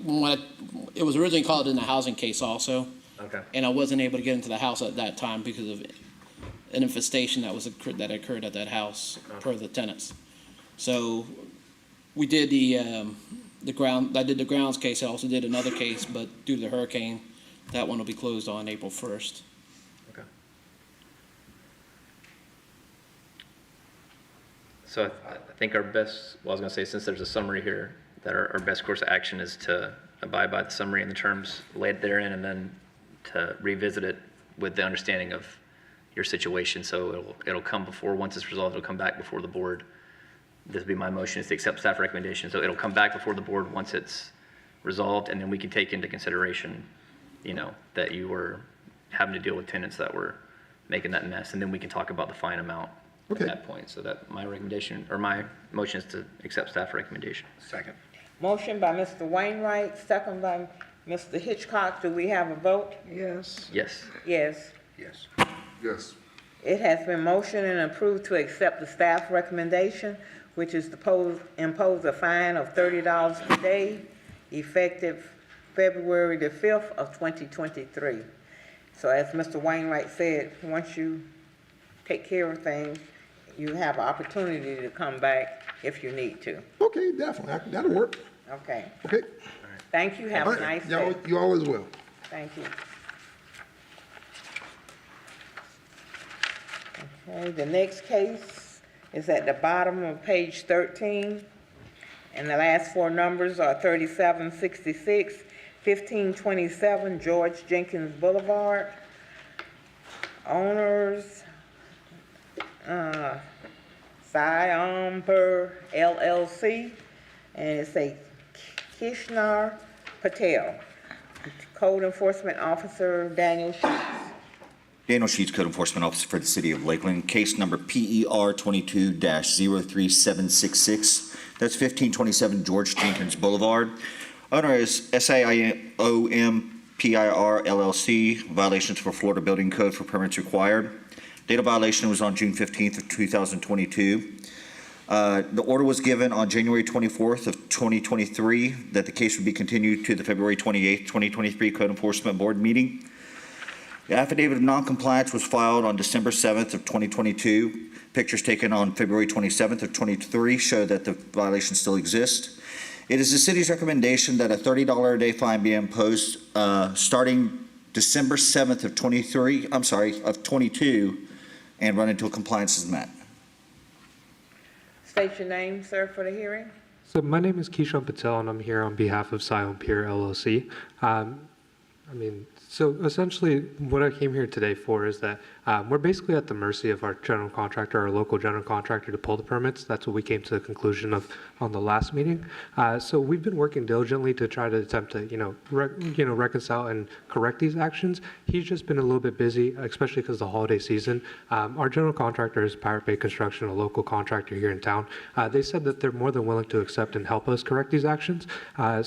it was originally called in a housing case also. Okay. And I wasn't able to get into the house at that time because of an infestation that occurred at that house per the tenants. So we did I did the grounds case, I also did another case, but due to the hurricane, that one will be closed on April 1st. Okay. So I think our best, well, I was gonna say, since there's a summary here, that our best course of action is to abide by the summary and the terms laid therein, and then to revisit it with the understanding of your situation. So it'll come before, once it's resolved, it'll come back before the board. This would be my motion, is to accept staff recommendation. So it'll come back before the board once it's resolved, and then we can take into consideration, you know, that you were having to deal with tenants that were making that mess, and then we can talk about the fine amount Okay. at that point. So that my recommendation, or my motion is to accept staff recommendation. Second. Motion by Mr. Wainwright, second by Mr. Hitchcock. Do we have a vote? Yes. Yes. Yes. Yes. Yes. It has been motioned and approved to accept the staff recommendation, which is to impose a fine of $30 per day, effective February the 5th of 2023. So as Mr. Wainwright said, once you take care of things, you have an opportunity to come back if you need to. Okay, definitely, that'll work. Okay. Okay. Thank you. Have All a right, nice day. you all as well. Thank you. Okay, the next case is at the bottom of page 13, and the last four numbers are 3766, 1527 George Jenkins Boulevard. Owners, Siamper LLC. and it's a Kishnar Patel. Code Enforcement Officer Daniel Sheets. Daniel Sheets, Code Enforcement Officer for the City of Lakeland. Case number PER 22-037666. That's 1527 George Jenkins Boulevard. Owner is SAIOM PIR LLC. Violations for Florida Building Code for permits required. Date of violation was on June 15th of 2022. The order was given on January 24th of 2023 that the case would be continued to the February 28th, 2023 Code Enforcement Board meeting. The affidavit of noncompliance was filed on December 7th of 2022. Pictures taken on February 27th of 2023 show that the violation still exists. It is the city's recommendation that a $30 a day fine be imposed starting December 7th of 22 and run until compliance is met. State your name, sir, for the hearing. So my name is Keyshawn Patel, and I'm here on behalf of Sion Pier LLC. So essentially what I came here today for is that we're basically at the mercy of our general contractor, our local general contractor, to pull the permits. That's what we came to the conclusion of on the last meeting. So we've been working diligently to try to attempt to, reconcile and correct these actions. He's just been a little bit busy, especially because of the holiday season. Our general contractor is Pirate Bay Construction, a local contractor here in town. They said that they're more than willing to accept and help us correct these actions. We're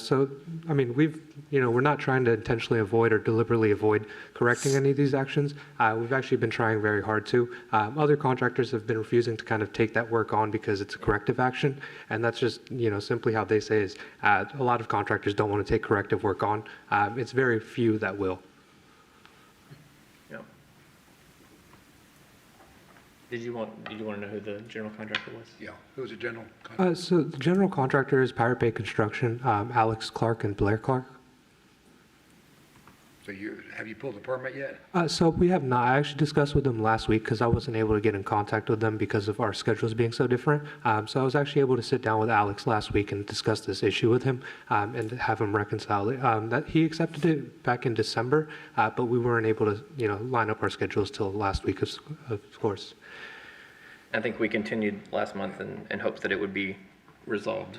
not trying to intentionally avoid or deliberately avoid correcting any of these actions. We've actually been trying very hard to. Other contractors have been refusing to kind of take that work on because it's a corrective action, and that's just simply how they say is a lot of contractors don't want to take corrective work on. It's very few that will. Yeah. Did you want to know who the general contractor was? Yeah, who's the general contractor? So the general contractor is Pirate Bay Construction, Alex Clark and Blair Clark. So have you pulled the permit yet? So we have not. I actually discussed with them last week because I wasn't able to get in contact with them because of our schedules being so different. So I was actually able to sit down with Alex last week and discuss this issue with him and have him reconcile it. That he accepted it back in December, but we weren't able to, line up our schedules till last week, of course. I think we continued last month in hopes that it would be resolved,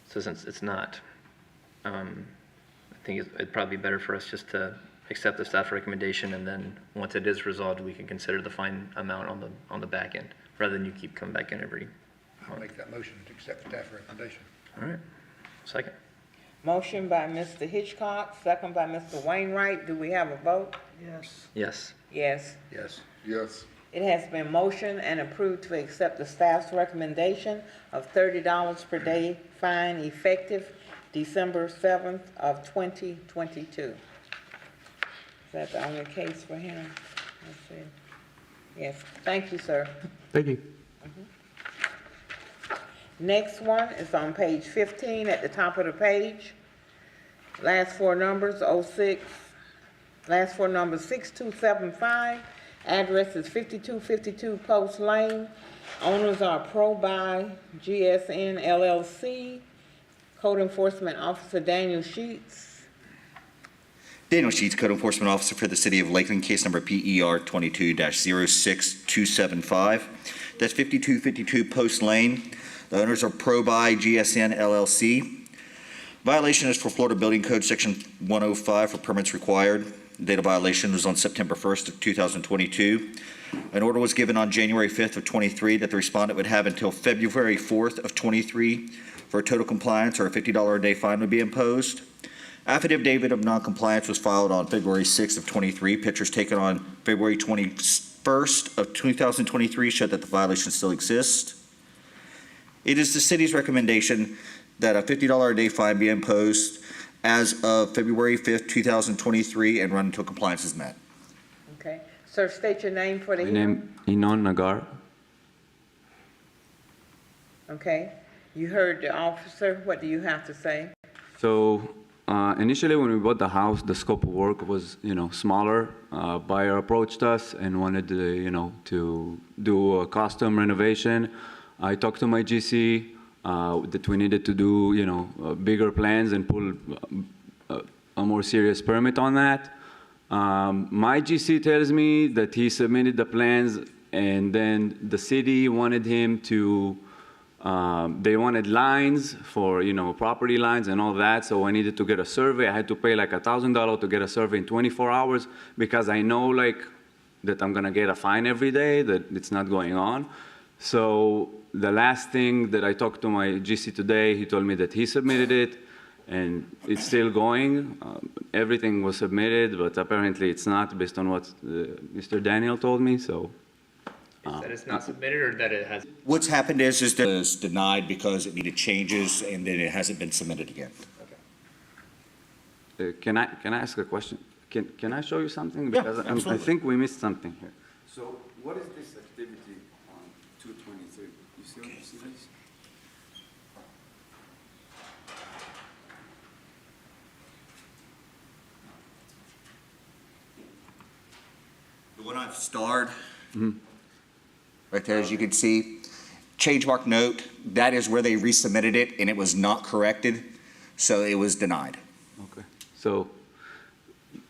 So since it's not, I think it'd probably be better for us just to accept the staff recommendation, and then once it is resolved, we can consider the fine amount on the back end, rather than you keep coming back in every I'll month. make that motion to accept the staff recommendation. All right, second. Motion by Mr. Hitchcock, second by Mr. Wainwright. Do we have a vote? Yes. Yes. Yes. Yes. Yes. It has been motioned and approved to accept the staff's recommendation of $30 per day fine effective December 7th of 2022. Is that the only case for him? Let's see. Yes, thank you, sir. Thank you. Next one is on page 15 at the top of the page. Last four numbers 06, last four numbers 6275. Address is 5252 Post Lane. Owners are ProBuy GSN LLC. Code Enforcement Officer Daniel Sheets. Daniel Sheets, Code Enforcement Officer for the City of Lakeland, case number PER 22-06275. That's 5252 Post Lane. The owners are ProBuy GSN LLC. Violation is for Florida Building Code Section 105 for permits required. The date of violation was on September 1st of 2022. An order was given on January 5th of 23 that the respondent would have until February 4th of 23 for a total compliance, or a $50 a day fine would be imposed. Affidavit of noncompliance was filed on February 6th of 23. Pictures taken on February 21st of 2023 show that the violation still exists. It is the city's recommendation that a $50 a day fine be imposed as of February 5th, 2023, and run until compliance is met. Okay. Sir, state your name for the My hearing. name Inon Nagar. Okay. You heard the officer. What do you have to say? So initially, when we bought the house, the scope of work was, smaller. Buyer approached us and wanted to, to do a custom renovation. I talked to my GC that we needed to do, bigger plans and pull a more serious permit on that. My GC tells me that he submitted the plans, and then the city wanted him to They wanted lines for, property lines and all that, so I needed to get a survey. I had to pay like $1,000 to get a survey in 24 hours because I know like that I'm gonna get a fine every day, that it's not going on. So the last thing that I talked to my GC today, he told me that he submitted it and it's still going. Everything was submitted, but apparently it's not based on what Mr. Daniel told me, so. That it's not submitted or that it has? What's happened is that it was denied because it needed changes and then it hasn't been submitted again. Can I ask a question? Can I show you something? Yeah, Because I absolutely. think we missed something here. So what is this activity on 223? You see this? The one I've starred, right there, as you can see, change mark note, that is where they resubmitted it and it was not corrected, so it was denied. Okay. So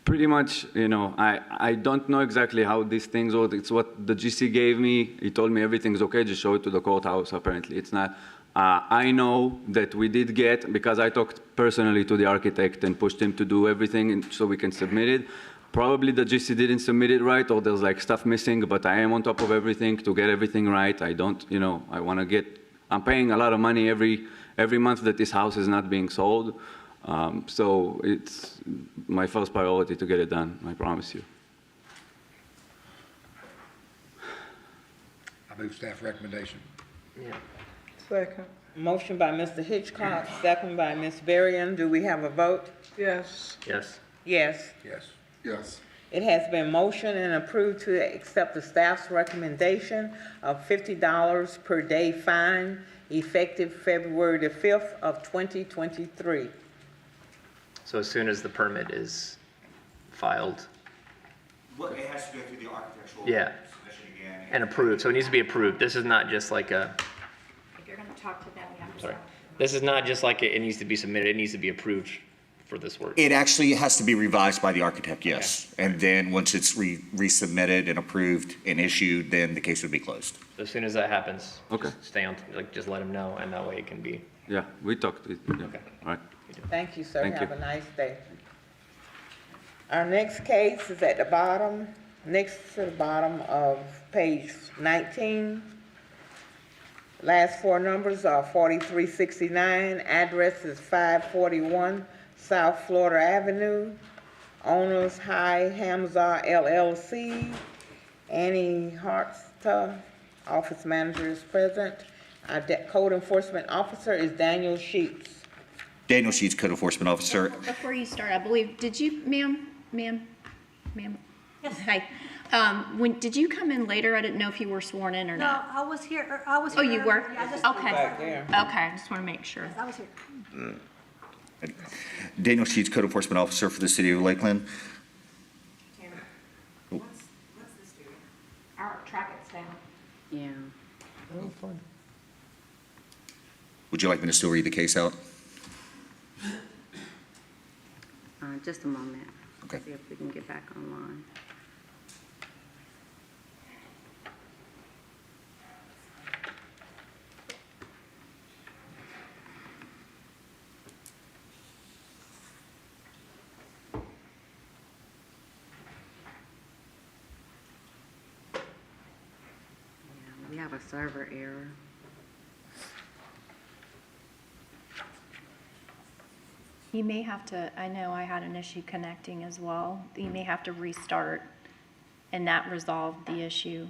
pretty much, I don't know exactly how these things work. It's what the GC gave me. He told me everything's okay, just show it to the courthouse. Apparently it's not. I know that we did get, because I talked personally to the architect and pushed him to do everything so we can submit it. Probably the GC didn't submit it right, or there's like stuff missing, but I am on top of everything to get everything right. I don't, I want to get, I'm paying a lot of money every month that this house is not being sold. So it's my first priority to get it done, I promise you. I move staff recommendation. Second. Motion by Mr. Hitchcock, second by Ms. Varian. Do we have a vote? Yes. Yes. Yes. Yes. Yes. It has been motioned and approved to accept the staff's recommendation of $50 per day fine effective February the 5th of 2023. So as soon as the permit is filed Well, it has to go through the architectural Yeah. submission again. and approved, so it needs to be approved. This is not just like a, If you're gonna talk to them, you have to. sorry, this is not just like it needs to be submitted, it needs to be approved for this work. It actually has to be revised by the architect, yes. And then once it's resubmitted and approved and issued, then the case would be closed. As soon as that happens, Okay. just stay on, just let them know, and that way it can be. Yeah, we talked. Yeah. Okay. All right. Thank you, sir. Thank Have you. a nice day. Our next case is at the bottom, next to the bottom of page 19. Last four numbers are 4369. Address is 541 South Florida Avenue. Owners High Hamza LLC. Annie Hartsta, office manager, is present. Our code enforcement officer is Daniel Sheets. Daniel Sheets, Code Enforcement Officer. Before you start, I believe, did you, ma'am? Yes. Hi. Did you come in later? I didn't know if you were sworn in or No, not. I was here, I was Oh, here. you were? earlier. I just- Okay. Back there. Okay, I just want to make sure. I was here. Daniel Sheets, Code Enforcement Officer for the City of Lakeland. What's this doing? Our track it's down. Yeah. Would you like me to still read the case out? Just a moment. Okay. See if we can get back online. Yeah, we have a server error. You may have to, I know I had an issue connecting as well. You may have to restart, and that resolved the issue.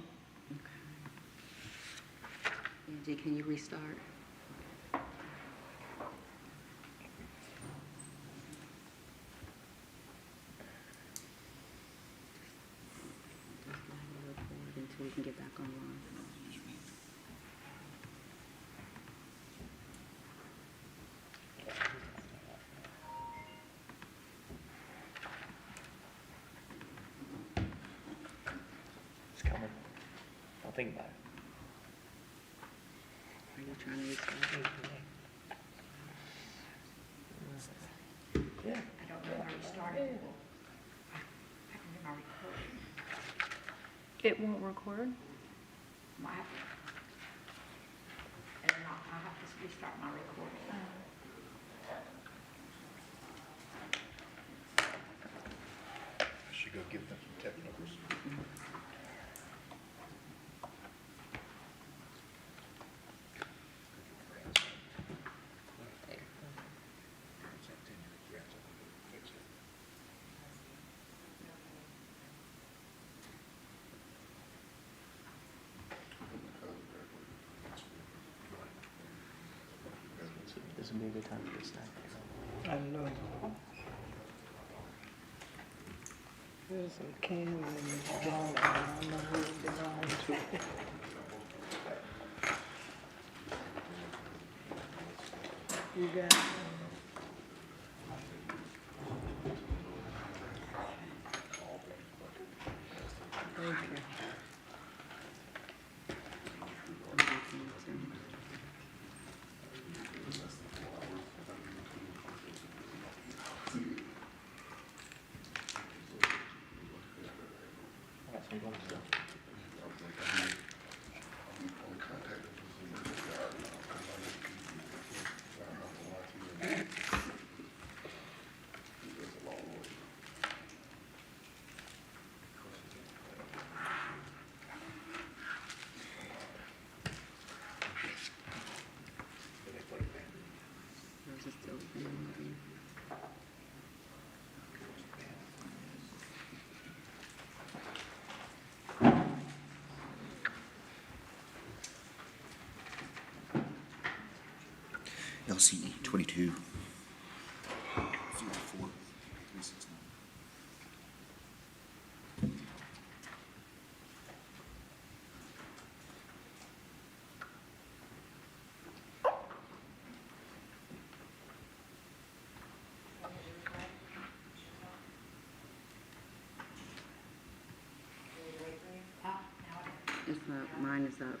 Angie, can you restart? Until we can get back online. It's coming. Don't think about it. Are you trying to restart? I don't know where we started. I can get our recording. It won't record? What? And I'll have to restart my recording. I should go give them some tech numbers. This would be a good time for this now. I know. There's some cans in this jar, I don't know who it belongs to. You got, thank you. LCE 22. It's up, mine is up.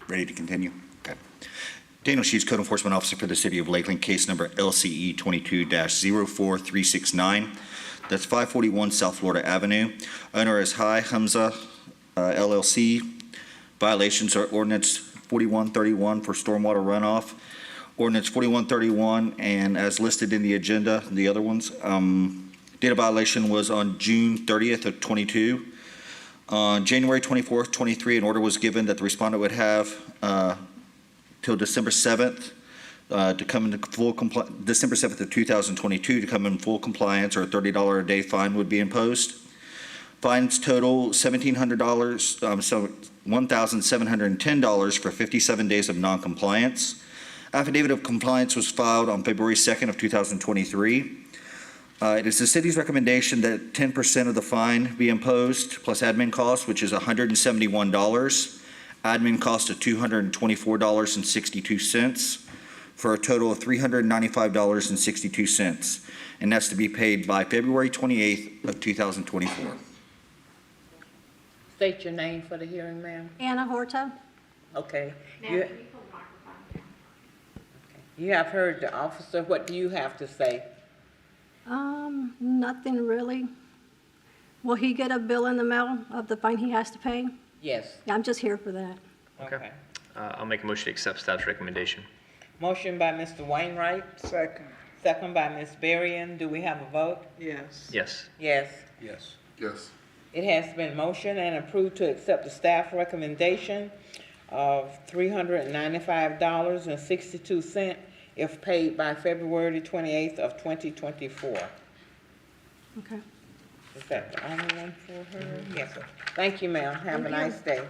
Ready to continue? Okay. Daniel Sheets, Code Enforcement Officer for the City of Lakeland, case number LCE 22-04369. That's 541 South Florida Avenue. Owner is Hi Hamza LLC. Violations are ordinance 4131 for stormwater runoff, ordinance 4131, and as listed in the agenda, the other ones. Date of violation was on June 30th of 22. On January 24th, 23, an order was given that the respondent would have till December 7th to come into full compliance, December 7th of 2022 to come in full compliance, or a $30 a day fine would be imposed. Fines total $1,700, so $1,710 for 57 days of noncompliance. Affidavit of compliance was filed on February 2nd of 2023. It is the city's recommendation that 10% of the fine be imposed, plus admin costs, which is $171, admin cost of $224.62, for a total of $395.62, and that's to be paid by February 28th of 2024. State your name for the hearing, ma'am. Anna Horta? Okay. Ma'am, You, can you pull the microphone down? you have heard the officer. What do you have to say? Nothing really. Will he get a bill in the mail of the fine he has to pay? Yes. Yeah, I'm just here for that. Okay. I'll make a motion to accept staff's recommendation. Motion by Mr. Wainwright, Second, second by Ms. Berrien. Do we have a vote? yes. Yes. Yes. Yes. Yes. It has been motioned and approved to accept the staff recommendation of $395.62 if paid by February 28th of 2024. Okay. Is that the only one for her? Yes, sir. Thank you, ma'am. Have a Thank nice you. day.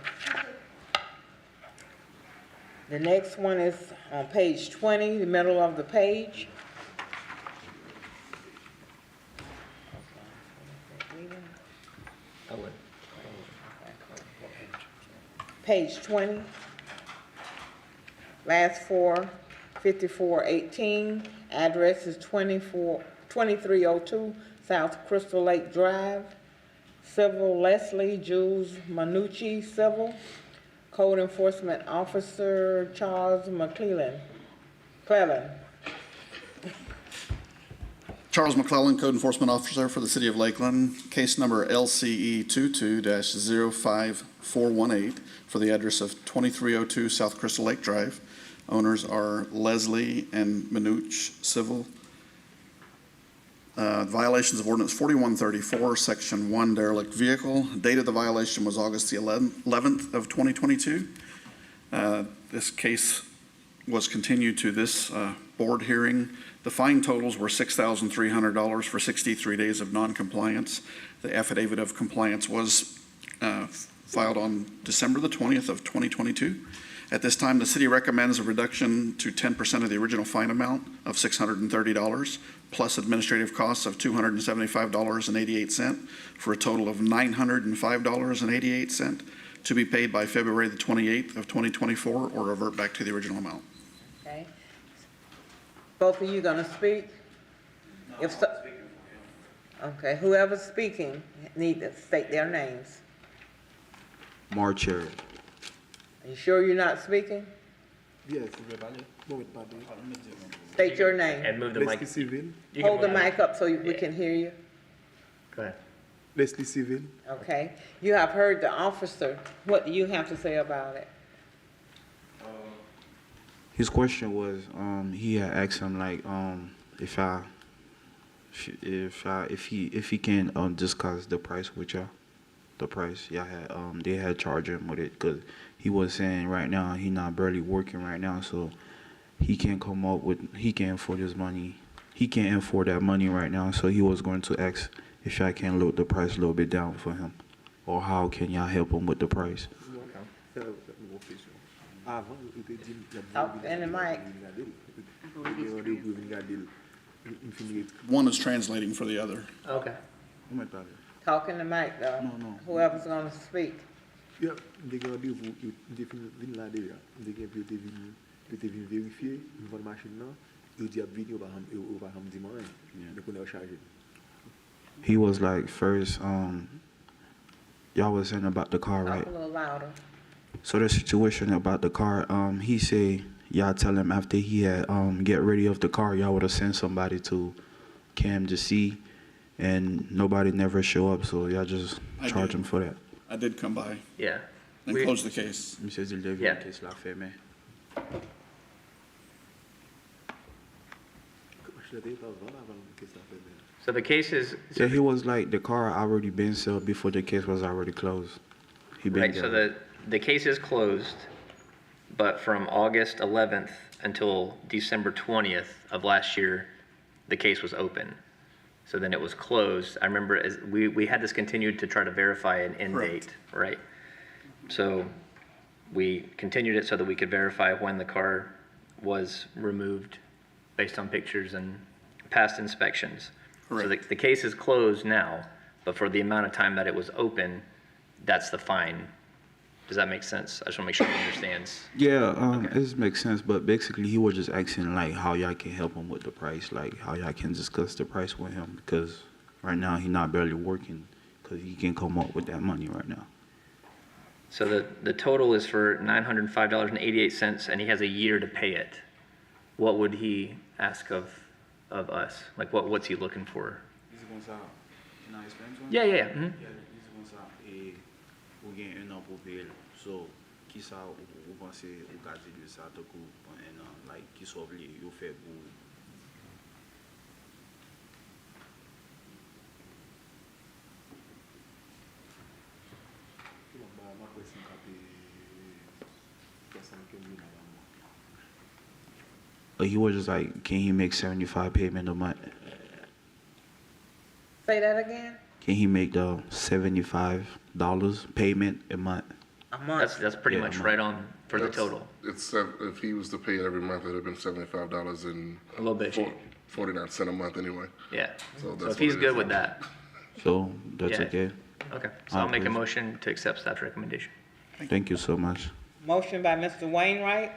The next one is on page 20, the middle of the page. Page 20. Last four, 5418. Address is 2302 South Crystal Lake Drive. Civil Leslie Jules Manucci, Civil. Code Enforcement Officer Charles McClellan. Charles McClellan, Code Enforcement Officer for the City of Lakeland. Case number LCE 22-05418 for the address of 2302 South Crystal Lake Drive. Owners are Leslie and Minuch Civil. Violations of Ordinance 4134, Section 1, derelict vehicle. Date of the violation was August the 11th of 2022. This case was continued to this board hearing. The fine totals were $6,300 for 63 days of noncompliance. The affidavit of compliance was filed on December the 20th of 2022. At this time, the city recommends a reduction to 10% of the original fine amount of $630 plus administrative costs of $275.88 for a total of $905.88 to be paid by February the 28th of 2024 or revert back to the original amount. Okay. Both of you gonna speak? If so, okay, whoever's speaking need to state their names. Marcher. Are you sure you're not speaking? Yes, State your name. And move the mic. Hold the mic up so we can hear you. Go ahead. Leslie Civil. Okay. You have heard the officer. What do you have to say about it? His question was, he had asked him like, if he can discuss the price with y'all, the price y'all had, they had charged him with it because he was saying right now he not barely working right now, so he can't come up with, he can't afford his money, he can't afford that money right now, so he was going to ask if y'all can lower the price a little bit down for him, or how can y'all help him with the price? Talk in the mic. One is translating for the other. Okay. Talk in the mic, though. No. Whoever's gonna speak. Yeah, they gonna do là déjà. They can vérifier une machine là. Il dit vidéo va dimanche. Mais qu'on a chargé. He was like, first, y'all was saying about the car, right? Talk a little louder. So the situation about the car, he say y'all tell him after he had get ready of the car, y'all would have sent somebody to Cam to see, and nobody never show up, so y'all just charge him for that. I did come by. Yeah. And close the case. Monsieur Zildevi, Yeah. case la fermée. So the case is. Yeah, he was like, the car already been sold before the case was already closed. He been Right, so the case is closed, but from August 11th until December 20th of last year, the case was open. So then it was closed. I remember as we had this continued to try to verify an end date, right? So we continued it so that we could verify when the car was removed based on pictures and past inspections. So the case is closed now, but for the amount of time that it was open, that's the fine. Does that make sense? I just want to make sure he understands. Yeah, it makes sense, but basically he was just asking like how y'all can help him with the price, like how y'all can discuss the price with him, because right now he not barely working, because he can come up with that money right now. So the total is for $905.88, and he has a year to pay it. What would he ask of us? Like what's he looking for? Yeah. Mm-hmm. Ou gen 1 an pou paye. So, ki sa ou pense ou ka diluye sa te kou pou 1 an, like, ki sov li yo fe pou. He was just like, can he make 75 payment a month? Say that again? Can he make the $75 payment a month? A month. That's pretty much right on for the total. It's if he was to pay it every month, it'd have been $75 and a little bit. 49 cents a month anyway. Yeah. So if he's good with that. So that's Yeah. okay. Okay. So I'll make a motion to accept staff's recommendation. Thank you so much. Motion by Mr. Wainwright.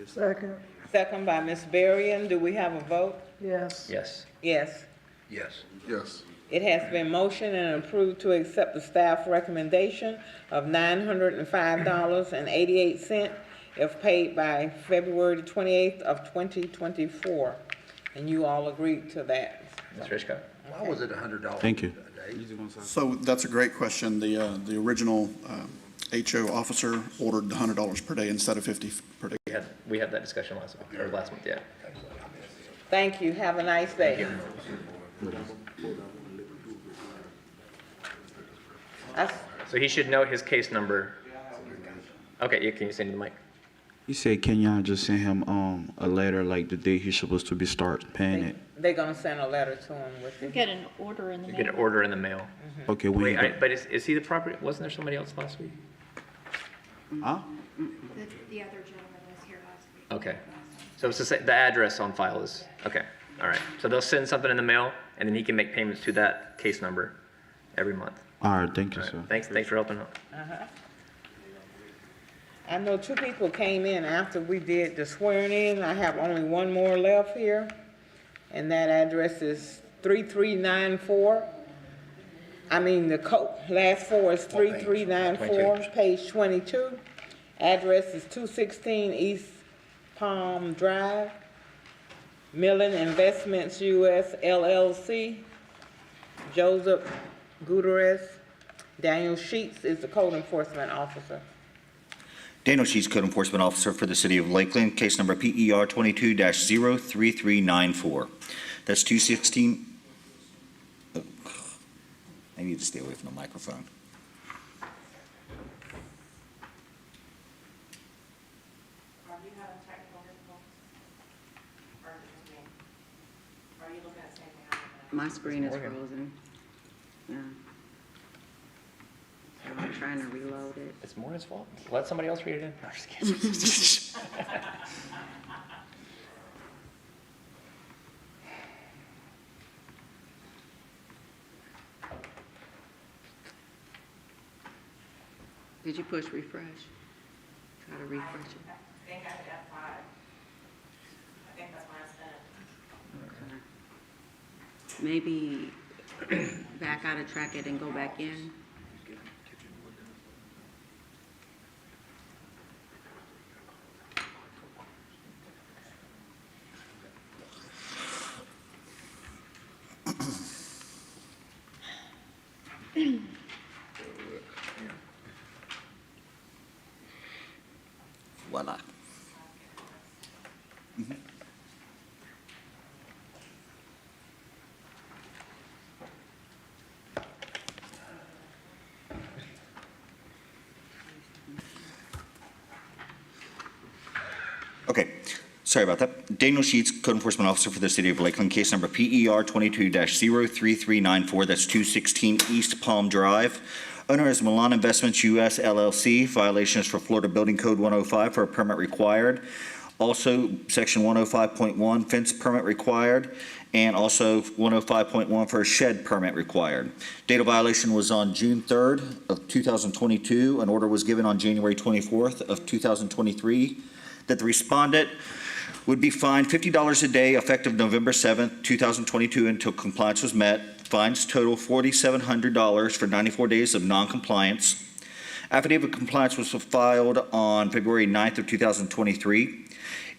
Second. Second by Ms. Berrien. Do we have a vote? Yes. Yes. Yes. Yes. Yes. It has been motioned and approved to accept the staff recommendation of $905.88 if paid by February 28th of 2024. And you all agreed to that. Mr. Hitchcock? Why was it $100? Thank you. a day? So that's a great question. The original HO officer ordered the $100 per day instead of 50 per day. We had that discussion last month, yeah. Thank you. Have a nice day. So he should know his case number. Okay, yeah, can you send me the mic? He said, can y'all just send him a letter like the day he's supposed to be start paying it? They're gonna send a letter to him with You it. get an order in the You mail. get an order in the mail. Okay, when Wait, you go- but is he the property, wasn't there somebody else last week? Huh? The other gentleman was here last week. Okay, so it's the address on file is, okay, all right. So they'll send something in the mail, and then he can make payments to that case number every month. All right, thank you, All right, sir. thanks for helping out. I know 2 people came in after we did the swearing in. I have only one more left here, and that address is 3394. I mean, the last 4 is 3394, page 22. Address is 216 East Palm Drive. Millen Investments US LLC. Joseph Gutierrez. Daniel Sheets is the code enforcement officer. Daniel Sheets, Code Enforcement Officer for the City of Lakeland, case number PER 22-03394. That's 216. Oh, I need to stay away from the microphone. Are you having technical difficulties? Or is it just me? Are you looking at the same thing I'm looking at? My screen is Morgan. frozen. Yeah. So I'm trying to reload it. It's Morgan's fault. Let somebody else read it in. No, I'm just kidding. Did you push refresh? Try to refresh it. I think I hit F5. I think that's why I said. Okay. Maybe back out of track it and go back in. Voila. Okay, sorry about that. Daniel Sheets, Code Enforcement Officer for the City of Lakeland, case number PER 22-03394, that's 216 East Palm Drive. Owner is Milan Investments US LLC, violations for Florida Building Code 105 for a permit required. Also, Section 105.1 fence permit required, and also 105.1 for a shed permit required. Date of violation was on June 3rd of 2022. An order was given on January 24th of 2023 that the respondent would be fined $50 a day effective November 7th, 2022 until compliance was met. Fines total $4,700 for 94 days of noncompliance. Affidavit of compliance was filed on February 9th of 2023.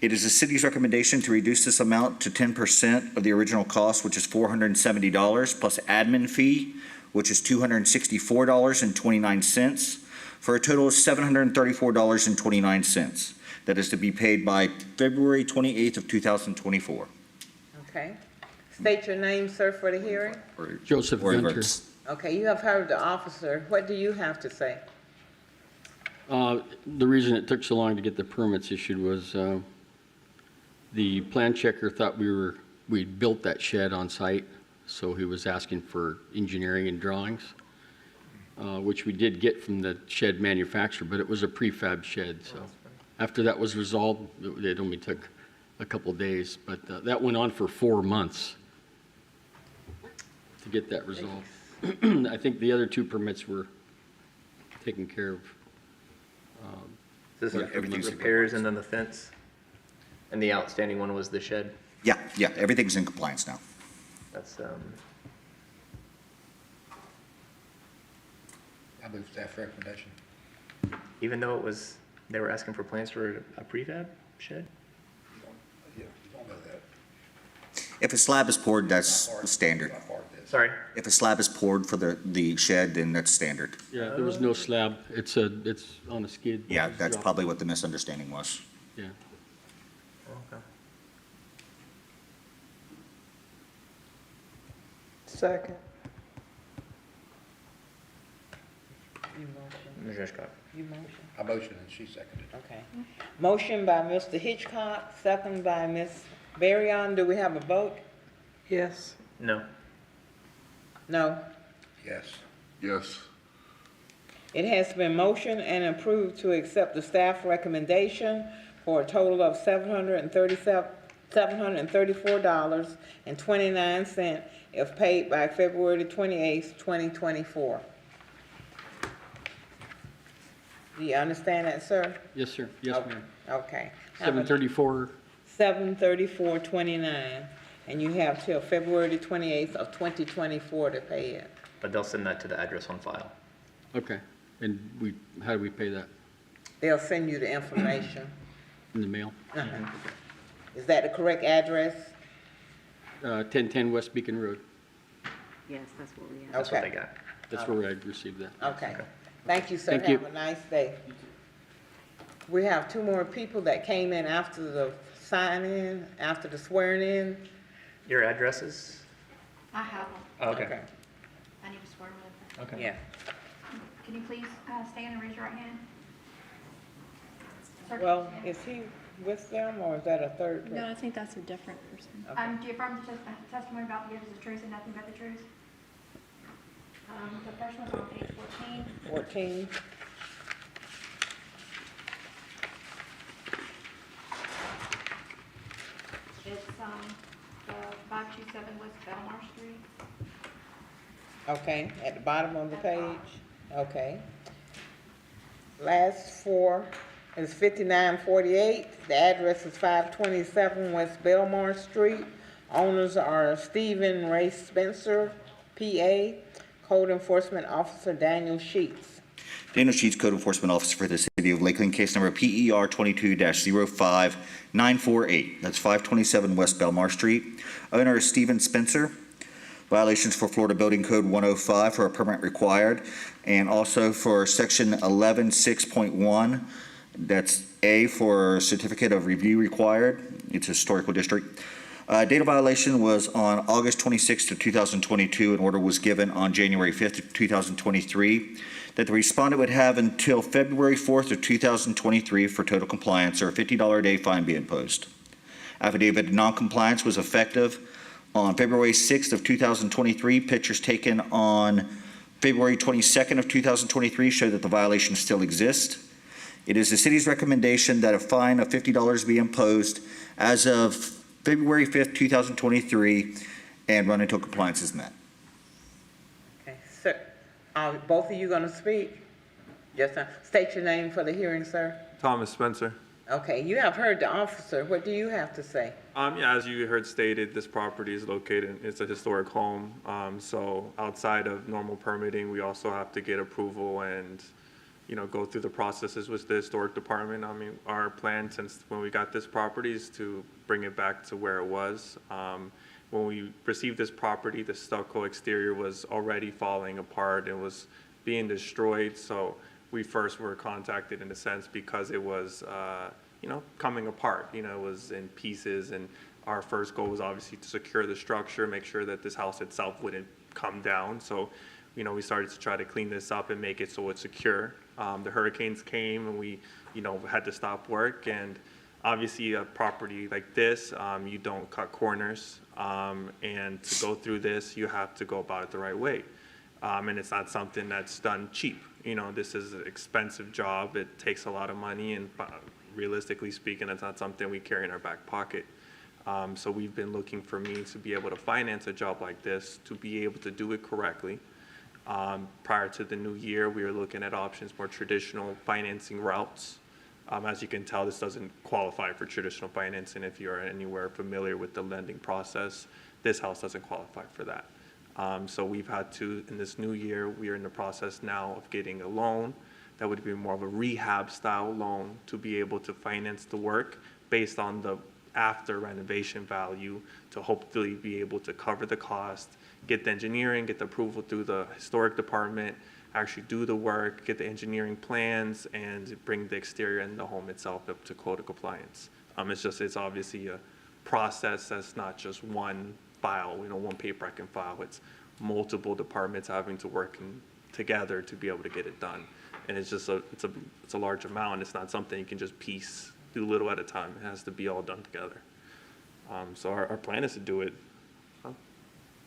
It is the city's recommendation to reduce this amount to 10% of the original cost, which is $470, plus admin fee, which is $264.29, for a total of $734.29. That is to be paid by February 28th of 2024. Okay. State your name, sir, for the hearing. Joseph Or Gunter. reverse. Okay, you have heard the officer. What do you have to say? The reason it took so long to get the permits issued was the plan checker thought we'd built that shed on site, so he was asking for engineering and drawings, which we did get from the shed manufacturer, but it was a prefab shed, so. After that was resolved, it only took a couple days, but that went on for 4 months to get that resolved. I think the other 2 permits were taken care of. This is everything's repairs and then the fence, and the outstanding one was the shed. Yeah, everything's in compliance now. That's, I move staff recommendation. even though it was, they were asking for plans for a prefab shed? Yeah, you don't know that. If a slab is poured, that's standard. Sorry? If a slab is poured for the shed, then that's standard. Yeah, there was no slab. It's on a skid. Yeah, It's that's drop. probably what the misunderstanding was. Yeah. Okay. Second. You motion. Ms. Hitchcock. You motion. I motioned and she seconded. Okay. Motion by Mr. Hitchcock, second by Ms. Varian. Do we have a vote? Yes. No. No. Yes. Yes. It has been motioned and approved to accept the staff recommendation for a total of $734.29 if paid by February 28th, 2024. Do you understand that, sir? Yes, sir. Yes, ma'am. Okay. 734. 734.29, and you have till February 28th of 2024 to pay it. But they'll send that to the address on file. Okay. And how do we pay that? They'll send you the information. In the mail? Is that the correct address? 1010 West Beacon Road. Yes, that's what we have. That's what they got. That's where I received that. Okay. Thank you, sir. Thank you. Have a nice day. We have two more people that came in after the sign-in, after the swearing-in. Your addresses? I have them. Okay. I need to swear them in. Okay. Yeah. Can you please stand and raise your right hand? Well, is he with them, or is that a third person? No, I think that's a different person. Do you affirm the testimony about the gives the truth and nothing but the truth? The first one's on page 14. 14. It's the 527 West Belmar Street. Okay, at the bottom of the page. Okay. Last four is 5948. The address is 527 West Belmar Street. Owners are Stephen Ray Spencer, PA, Code Enforcement Officer Daniel Sheets. Daniel Sheets, Code Enforcement Officer for the City of Lakeland, case number PER 22-05948. That's 527 West Belmar Street. Owner is Stephen Spencer. Violations for Florida Building Code 105 for a permit required, and also for Section 11.6.1, that's A for Certificate of Review required. It's a historical district. Date of violation was on August 26th of 2022. An order was given on January 5th of 2023 that the respondent would have until February 4th of 2023 for total compliance, or a $50 a day fine be imposed. Affidavit of noncompliance was effective on February 6th of 2023. Pictures taken on February 22nd of 2023 show that the violation still exists. It is the city's recommendation that a fine of $50 be imposed as of February 5th, 2023, and run until compliance is met. Okay, sir, are both of you going to speak? Just state your name for the hearing, sir. Thomas Spencer. Okay, you have heard the officer. What do you have to say? Yeah, as you heard stated, this property is located, it's a historic home. So outside of normal permitting, we also have to get approval and, go through the processes with the historic department. Our plan since when we got this property is to bring it back to where it was. When we received this property, the stucco exterior was already falling apart. It was being destroyed. So we first were contacted in a sense because it was, coming apart. It was in pieces, and our first goal was obviously to secure the structure, make sure that this house itself wouldn't come down. So, we started to try to clean this up and make it so it's secure. The hurricanes came, and we, had to stop work. And obviously, a property like this, you don't cut corners. And to go through this, you have to go about it the right way. And it's not something that's done cheap. This is an expensive job. It takes a lot of money, and realistically speaking, it's not something we carry in our back pocket. So we've been looking for means to be able to finance a job like this, to be able to do it correctly. Prior to the new year, we were looking at options, more traditional financing routes. As you can tell, this doesn't qualify for traditional financing. If you're anywhere familiar with the lending process, this house doesn't qualify for that. So we've had to, in this new year, we are in the process now of getting a loan that would be more of a rehab style loan to be able to finance the work based on the after renovation value to hopefully be able to cover the cost, get the engineering, get the approval through the historic department, actually do the work, get the engineering plans, and bring the exterior and the home itself up to code of compliance. It's obviously a process that's not just one file, one paper I can file. It's multiple departments having to work together to be able to get it done. And it's a large amount. It's not something you can just do little at a time. It has to be all done together. So our plan is to do it.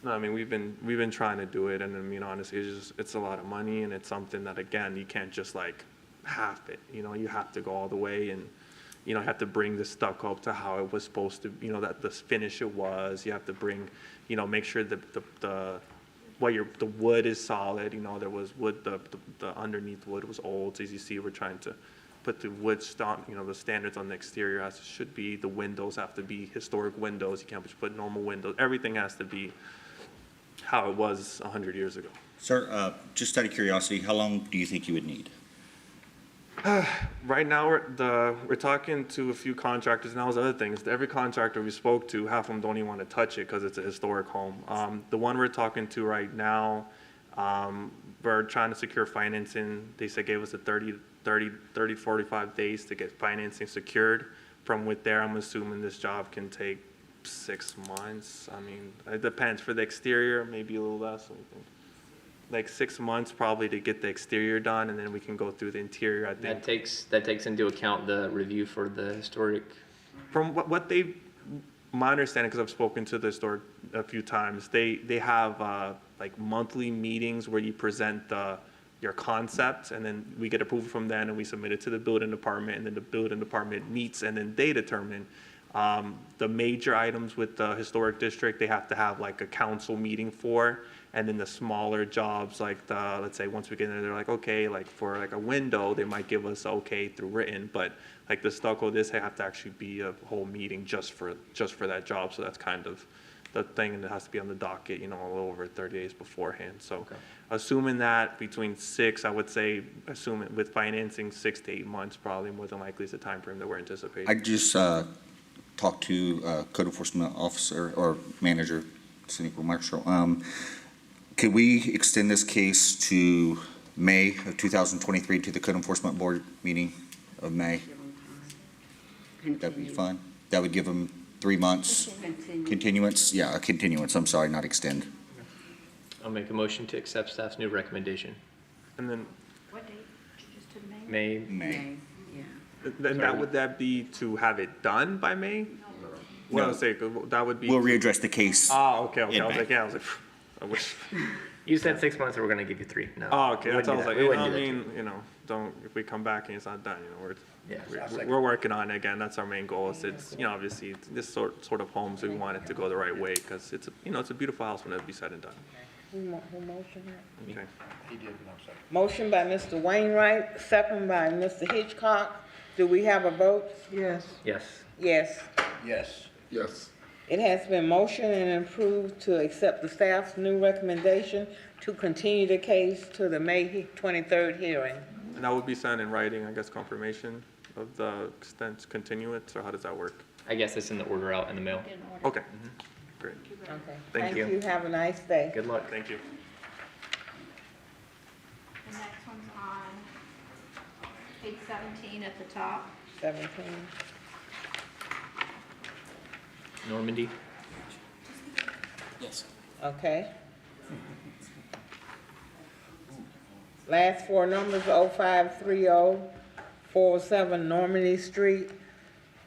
No, I mean, we've been trying to do it, and I mean, honestly, it's a lot of money, and it's something that, again, you can't just like half it, you have to go all the way, and, you have to bring the stucco up to how it was supposed to, that the finish it was. You have to bring, make sure that the wood is solid, there was wood, the underneath wood was old, so as you see, we're trying to put the wood the standards on the exterior as it should be. The windows have to be historic windows. You can't just put normal windows. Everything has to be how it was 100 years ago. Sir, just out of curiosity, how long do you think you would need? Right now, we're talking to a few contractors, and that was other things. Every contractor we spoke to, half of them don't even want to touch it because it's a historic home. The one we're talking to right now, we're trying to secure financing. They said gave us a 30, 45 days to get financing secured. From with there, I'm assuming this job can take 6 months. I mean, it depends. For the exterior, maybe a little less. Like 6 months probably to get the exterior done, and then we can go through the interior, I think. That takes into account the review for the historic. From my understanding, because I've spoken to the historic a few times, they have like monthly meetings where you present your concept, and then we get approval from them, and we submit it to the building department, and then the building department meets, and then they determine the major items with the historic district. They have to have like a council meeting for, and then the smaller jobs, like let's say once we get in there, they're like, okay, like for like a window, they might give us okay through written, but like the stucco, this have to actually be a whole meeting just for that job. So that's kind of the thing, and it has to be on the docket, a little over 30 days beforehand. So assuming that between I would say, assuming with financing, 6 to 8 months, probably more than likely is the time frame that we're anticipating. I just talked to code enforcement officer or manager, City Marshall. Could we extend this case to May of 2023 to the code enforcement board meeting of May? That'd be fine. That would give them 3 months. Continuance? Yeah, a continuance. I'm sorry, not extend. I'll make a motion to accept staff's new recommendation. And then, What date? Just to the May? May. then would that be to have it done by May? What I was saying, that would be. We'll readdress the case. Oh, okay. in I was May. like, I wish. You said 6 months, and we're gonna give you 3. No. Oh, okay. We That's what I was wouldn't like. do that. We I wouldn't do that. mean, if we come back and it's not done, Yeah. we're working on it again. That's our main goal. It's obviously this sort of homes, we want it to go the right way because it's a beautiful house when it's be said and done. Who motioned it? Okay. He did, and I'm sorry. Motion by Mr. Wainwright, second by Mr. Hitchcock. Do we have a vote? Yes. Yes. Yes. Yes. Yes. It has been motioned and approved to accept the staff's new recommendation to continue the case to the May 23rd hearing. And that would be sent in writing, I guess, confirmation of the extent continuance, or how does that work? I guess it's in the order out in the mail. Okay. Great. Okay. Thank you. Have a nice day. Good luck. Thank you. The next one's on page 17 at the top. 17. Normandy. Yes. Okay. Last 4 numbers, 0530, 407 Normandy Street,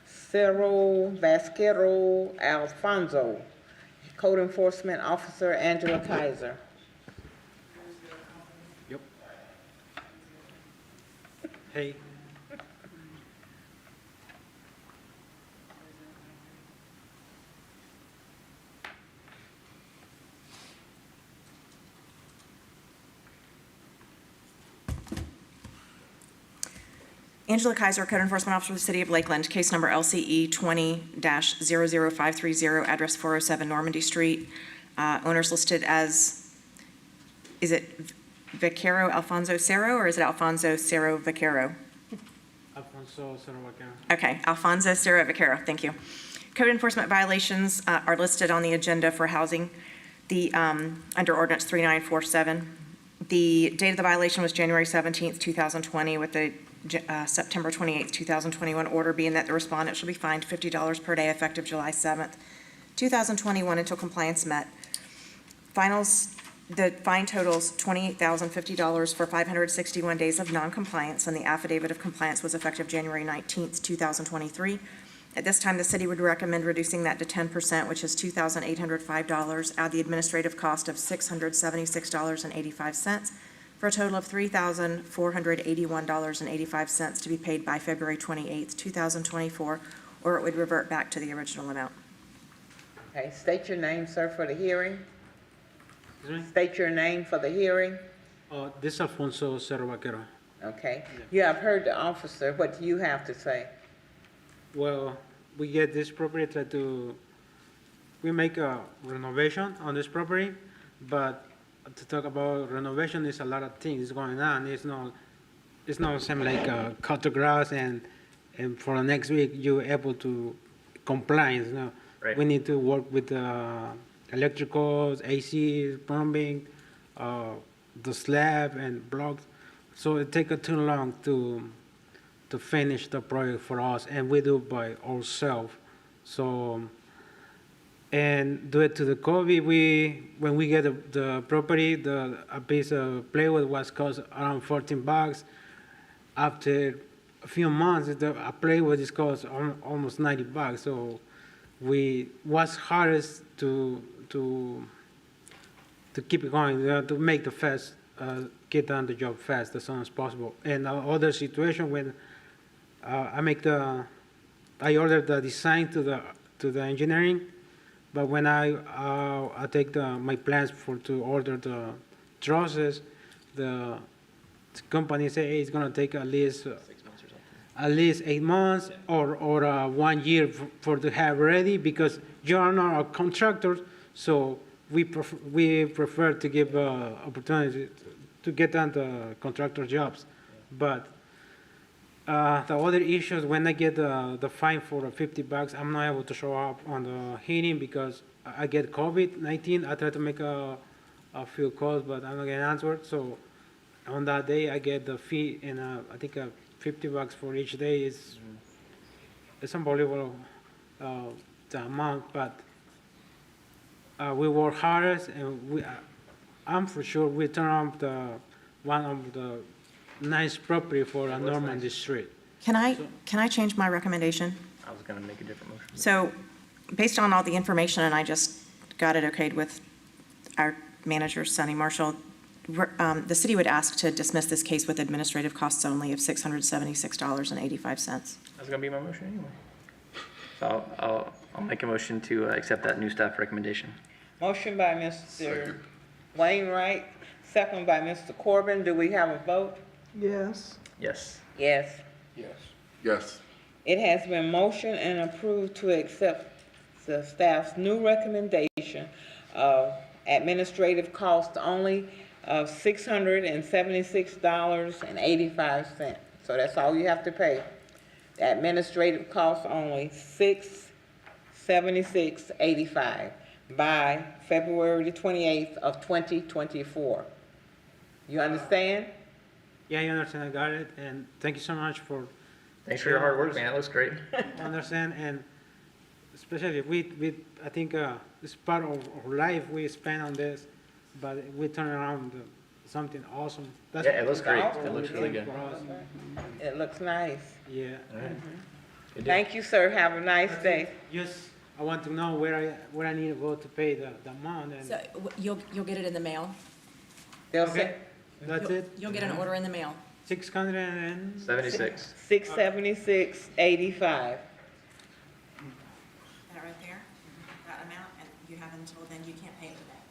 Cerro Vasquero Alfonso. Code Enforcement Officer Angela Kaiser. Yep. Hey. Angela Kaiser, Code Enforcement Officer of the City of Lakeland, case number LCE 20-00530, address 407 Normandy Street. Owners listed as, is it Vaquero Alfonso Cerro, or is it Alfonso Cerro Vaquero? Alfonso Cerro Vaquero. Okay, Alfonso Cerro Vaquero, thank you. Code enforcement violations are listed on the agenda for housing, under ordinance 3947. The date of the violation was January 17th, 2020, with the September 28th, 2021 order being that the respondent shall be fined $50 per day effective July 7th, 2021 until compliance met. The fine totals $28,050 for 561 days of noncompliance, and the affidavit of compliance was effective January 19th, 2023. At this time, the city would recommend reducing that to 10%, which is $2,805, add the administrative cost of $676.85, for a total of $3,481.85 to be paid by February 28th, 2024, or it would revert back to the original amount. Okay, state your name, sir, for the hearing. State your name for the hearing. This is Alfonso Cerro Vaquero. Okay. You have heard the officer. What do you have to say? Well, we get this property, we make a renovation on this property, but to talk about renovation, there's a lot of things going on. It's not same like cut the grass and for the next week you're able to comply. You know? Right. We need to work with electricals, AC, plumbing, the slab and blocks. So it takes too long to finish the project for us, and we do it by ourselves. So, and due to the COVID, when we get the property, a piece of plywood was cost around $14. After a few months, a plywood is cost almost $90. So, was hardest to keep it going, to make the fast, get done the job fast as soon as possible. And other situation when I ordered the design to the engineering, but when I take my plans to order the trusses, the company say, hey, it's gonna take at least 8 months or 1 year for to have ready, because you are not a contractor, so we prefer to give opportunity to get on the contractor jobs. But the other issues, when I get the fine for $50, I'm not able to show up on the hearing because I get COVID-19. I try to make a few calls, but I'm not getting answered. So on that day, I get the fee, and I think $50 for each day is it's unbelievable the amount. But we work hardest, and I'm for sure we turn on one of the nice property for a Normandy Street. Can I change my recommendation? I was gonna make a different motion. So, based on all the information, and I just got it okayed with our manager, Sonny Marshall, the city would ask to dismiss this case with administrative costs only of $676.85. That's gonna be my motion anyway. So I'll make a motion to accept that new staff recommendation. Motion by Mr. Wainwright, second by Mr. Corbin. Do we have a vote? Yes. Yes. Yes. Yes. Yes. It has been motioned and approved to accept the staff's new recommendation of administrative cost only of $676.85. So that's all you have to pay. The administrative cost only $676.85 by February the 28th of 2024. You understand? Yeah, I understand. I got it, and thank you so much for. Thanks for your hard work, man. It looks great. I understand, and especially I think it's part of our life we spend on this, but we turn around something awesome. Yeah, it looks great. It looks really good. It looks nice. Yeah. All right. Good deal. Thank you, sir. Have a nice day. Just, I want to know where I need to go to pay the amount, and So, you'll get it in the mail? They'll okay, that's it. You'll get an order in the mail. 76. $676.85. That right there, that amount, and you have until then, you can't pay it today.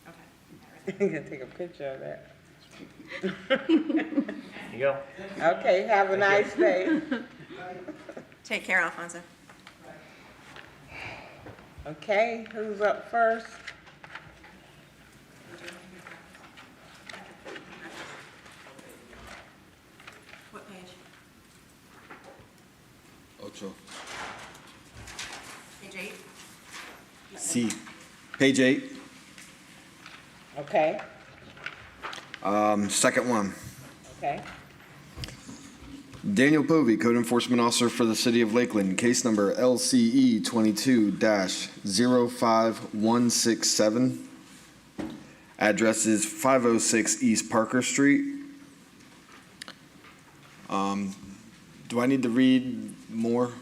Okay. You can take a picture of that. There you go. Okay, have a nice day. Take care, Alfonso. Okay, who's up first? What page? Sure. Page 8. C, page 8, Okay, second one. okay. Daniel Povey, Code Enforcement Officer for the City of Lakeland, case number LCE 22-05167. Address is 506 East Parker Street. Do I need to read more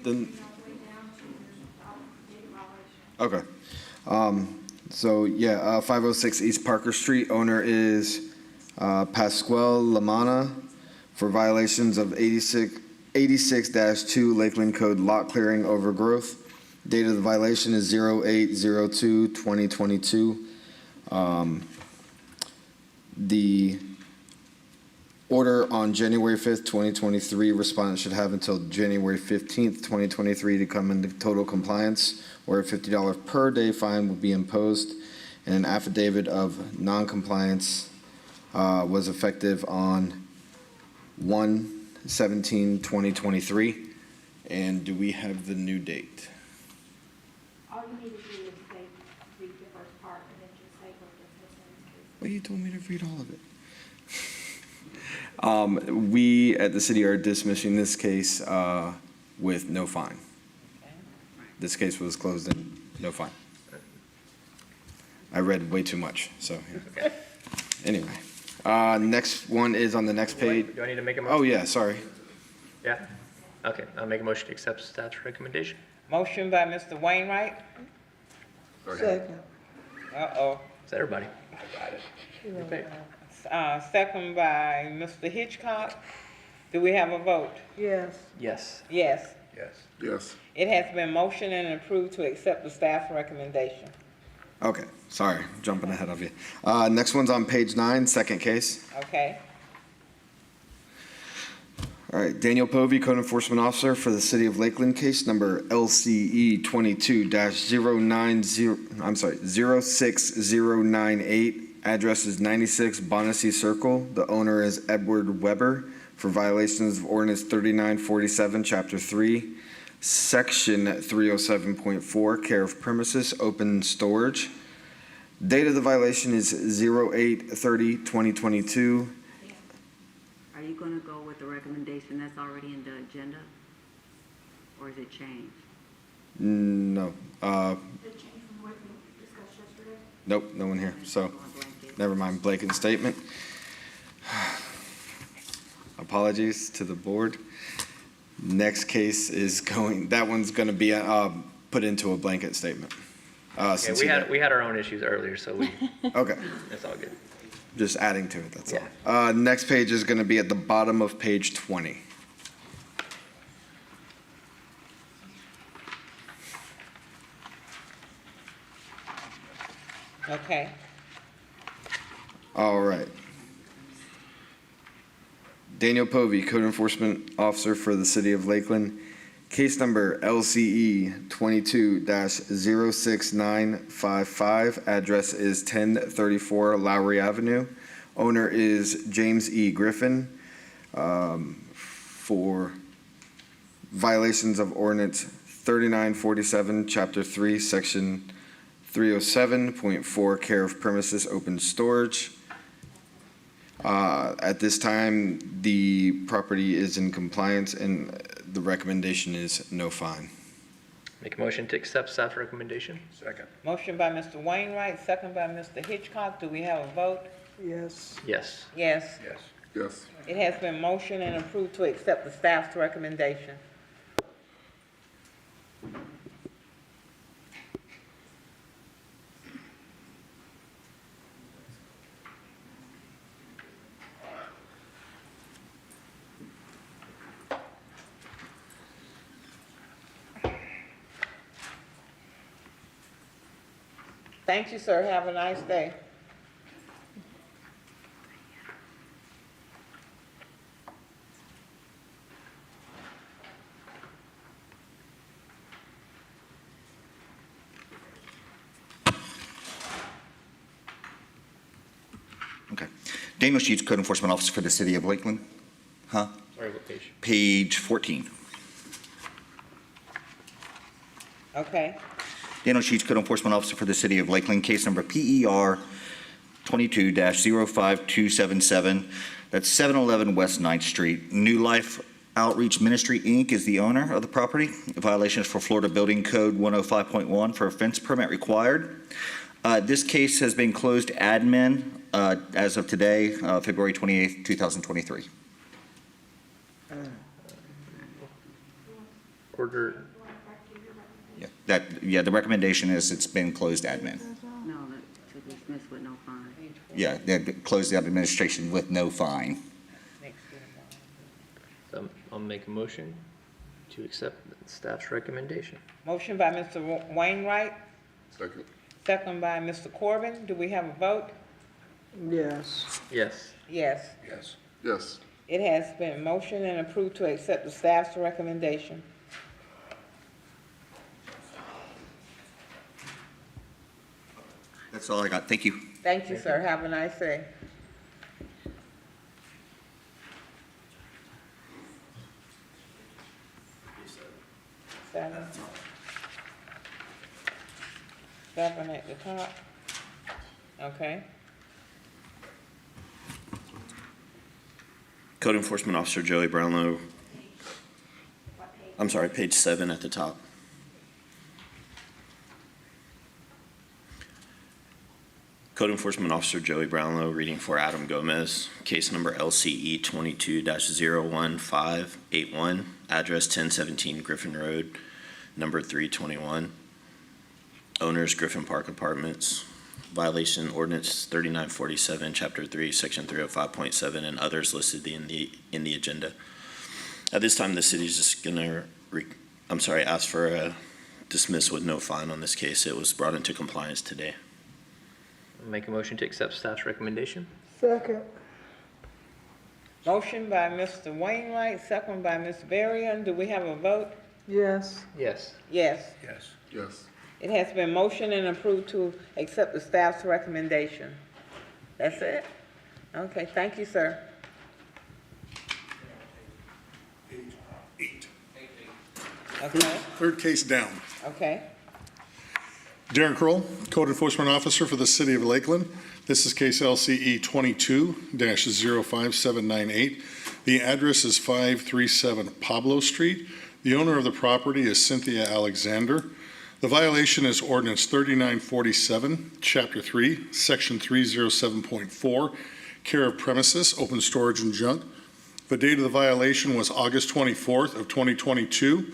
than? Okay. So, yeah, 506 East Parker Street. Owner is Pasquale Lamana for violations of 86-2 Lakeland Code lot clearing overgrowth. Date of the violation is 08/02/2022. The order on January 5th, 2023, respondent should have until January 15th, 2023 to come into total compliance, or a $50 per day fine will be imposed, and an affidavit of non-compliance was effective on 1/17/2023. And do we have the new date? All you need to do is say, read the first part and then just say what this is. Well, you told me to read all of it. We at the city are dismissing this case with no fine. This case was closed and no fine. I read way too much, so. Yeah. Anyway, next one is on the next page. Do I need to make a motion? Oh, yeah, sorry. Yeah? Okay, I'll make a motion to accept staff's recommendation. Motion by Mr. Wainwright. Second. Uh-oh. Is that everybody? Second by Mr. Hitchcock. Do we have a vote? Yes. Yes. Yes. Yes. Yes. It has been motioned and approved to accept the staff recommendation. Okay, sorry, jumping ahead of you. Next one's on page 9, second case. Okay, All right, Daniel Povey, Code Enforcement Officer for the City of Lakeland, case number LCE 22-06098. Address is 96 Bonnessy Circle. The owner is Edward Weber for violations of Ordinance 3947, Chapter 3, Section 307.4, care of premises, open storage. Date of the violation is 08/30/2022. Are you going to go with the recommendation that's already in the agenda? Or is it changed? No, Did it change from what we discussed yesterday? nope, no one here, so, never mind, blanket statement. Apologies to the board. Next case is that one's gonna be, put into a blanket statement. Yeah, Since we had our own issues earlier, so we, Okay, it's all good. just adding to it, that's all. Next page is gonna be at the bottom of page 20. okay. All right. Daniel Povey, Code Enforcement Officer for the City of Lakeland. Case number LCE 22-06955. Address is 1034 Lowry Avenue. Owner is James E. Griffin for violations of Ordinance 3947, Chapter 3, Section 307.4, care of premises, open storage. At this time, the property is in compliance and the recommendation is no fine. Make a motion to accept staff recommendation. Second. Motion by Mr. Wainwright, second by Mr. Hitchcock. Do we have a vote? Yes. Yes. Yes. Yes. Yes. It has been motioned and approved to accept the staff's recommendation. Thank you, sir. Have a nice day. Okay. Daniel Sheets, Code Enforcement Officer for the City of Lakeland. Huh? Sorry, what page? Page 14. Okay, Daniel Sheets, Code Enforcement Officer for the City of Lakeland, case number PER 22-05277. That's 711 West 9th Street. New Life Outreach Ministry, Inc. is the owner of the property. Violations for Florida Building Code 105.1 for a fence permit required. This case has been closed admin as of today, February 28th, 2023. Order, Yeah, the recommendation is it's been closed admin. No, to dismiss with no fine. Yeah, they closed the administration with no fine. so I'll make a motion to accept the staff's recommendation. motion by Mr. Wainwright, Second. second by Mr. Corbin. Do we have a vote? Yes. Yes. Yes. Yes. Yes. It has been motioned and approved to accept the staff's recommendation. That's all I got. Thank you. Thank you, sir. Have a nice day. Seven. Seven at the top. Okay. Code Enforcement Officer Joey Brownlow. I'm sorry, page 7 at the top. Code Enforcement Officer Joey Brownlow, reading for Adam Gomez, case number LCE 22-01581, address 1017 Griffin Road, number 321. Owners Griffin Park Apartments. Violation ordinance 3947, chapter 3, section 305.7, and others listed in the agenda. At this time, the city is just gonna, ask for a dismiss with no fine on this case. It was brought into compliance today. I'll make a motion to accept staff's recommendation. Second. Motion by Mr. Wainwright, second by Ms. Varian. Do we have a vote? Yes. Yes. Yes. Yes. Yes. It has been motioned and approved to accept the staff's recommendation. That's it? Okay, thank you, sir. Page 8. Okay, Third case down. okay. Darren Kroll, Code Enforcement Officer for the City of Lakeland. This is case LCE 22-05798. The address is 537 Pablo Street. The owner of the property is Cynthia Alexander. The violation is ordinance 3947, chapter 3, section 307.4, care of premises, open storage and junk. The date of the violation was August 24th of 2022.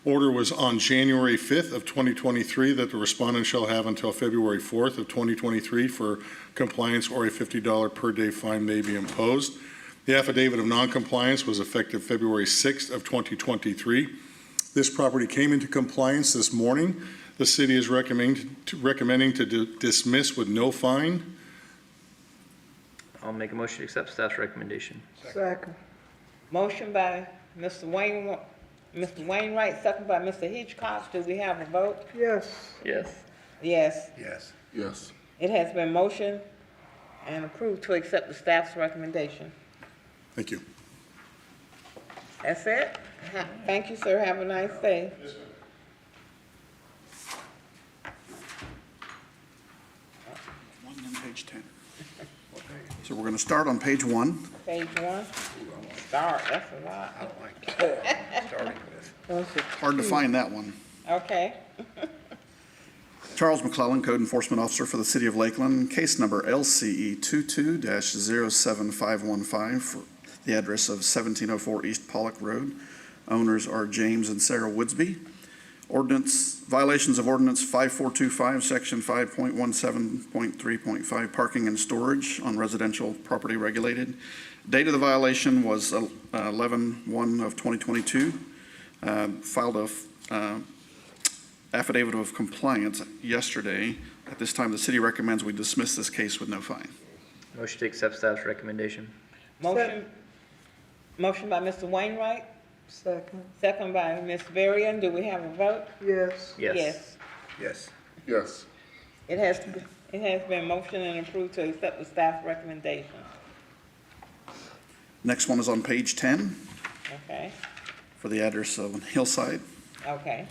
Order was on January 5th of 2023 that the respondent shall have until February 4th of 2023 for compliance, or a $50 per day fine may be imposed. The affidavit of noncompliance was effective February 6th of 2023. This property came into compliance this morning. The city is recommending to dismiss with no fine. I'll make a motion to accept staff's recommendation. Second. Motion by Mr. Wainwright, second by Mr. Hitchcock. Do we have a vote? Yes. Yes. Yes. Yes. Yes. It has been motioned and approved to accept the staff's recommendation. Thank you. That's it? Thank you, sir. Have a nice day. One on page 10. So we're going to start on page 1. Page 1. Start, that's a lot. I don't like starting with. Hard to find that one. Okay. Charles McClellan, Code Enforcement Officer for the City of Lakeland, case number LCE 22-07515 for the address of 1704 East Pollock Road. Owners are James and Sarah Woodsby. Violations of ordinance 5425, section 5.17.3.5, parking and storage on residential property regulated. Date of the violation was 11/1 of 2022. Filed a affidavit of compliance yesterday. At this time, the city recommends we dismiss this case with no fine. Motion to accept staff's recommendation. Motion by Mr. Wainwright, Second. second by Ms. Varian. Do we have a vote? Yes. Yes. Yes. Yes. It has been motioned and approved to accept the staff recommendation. Next one is on page 10 Okay, for the address of Hillside. okay.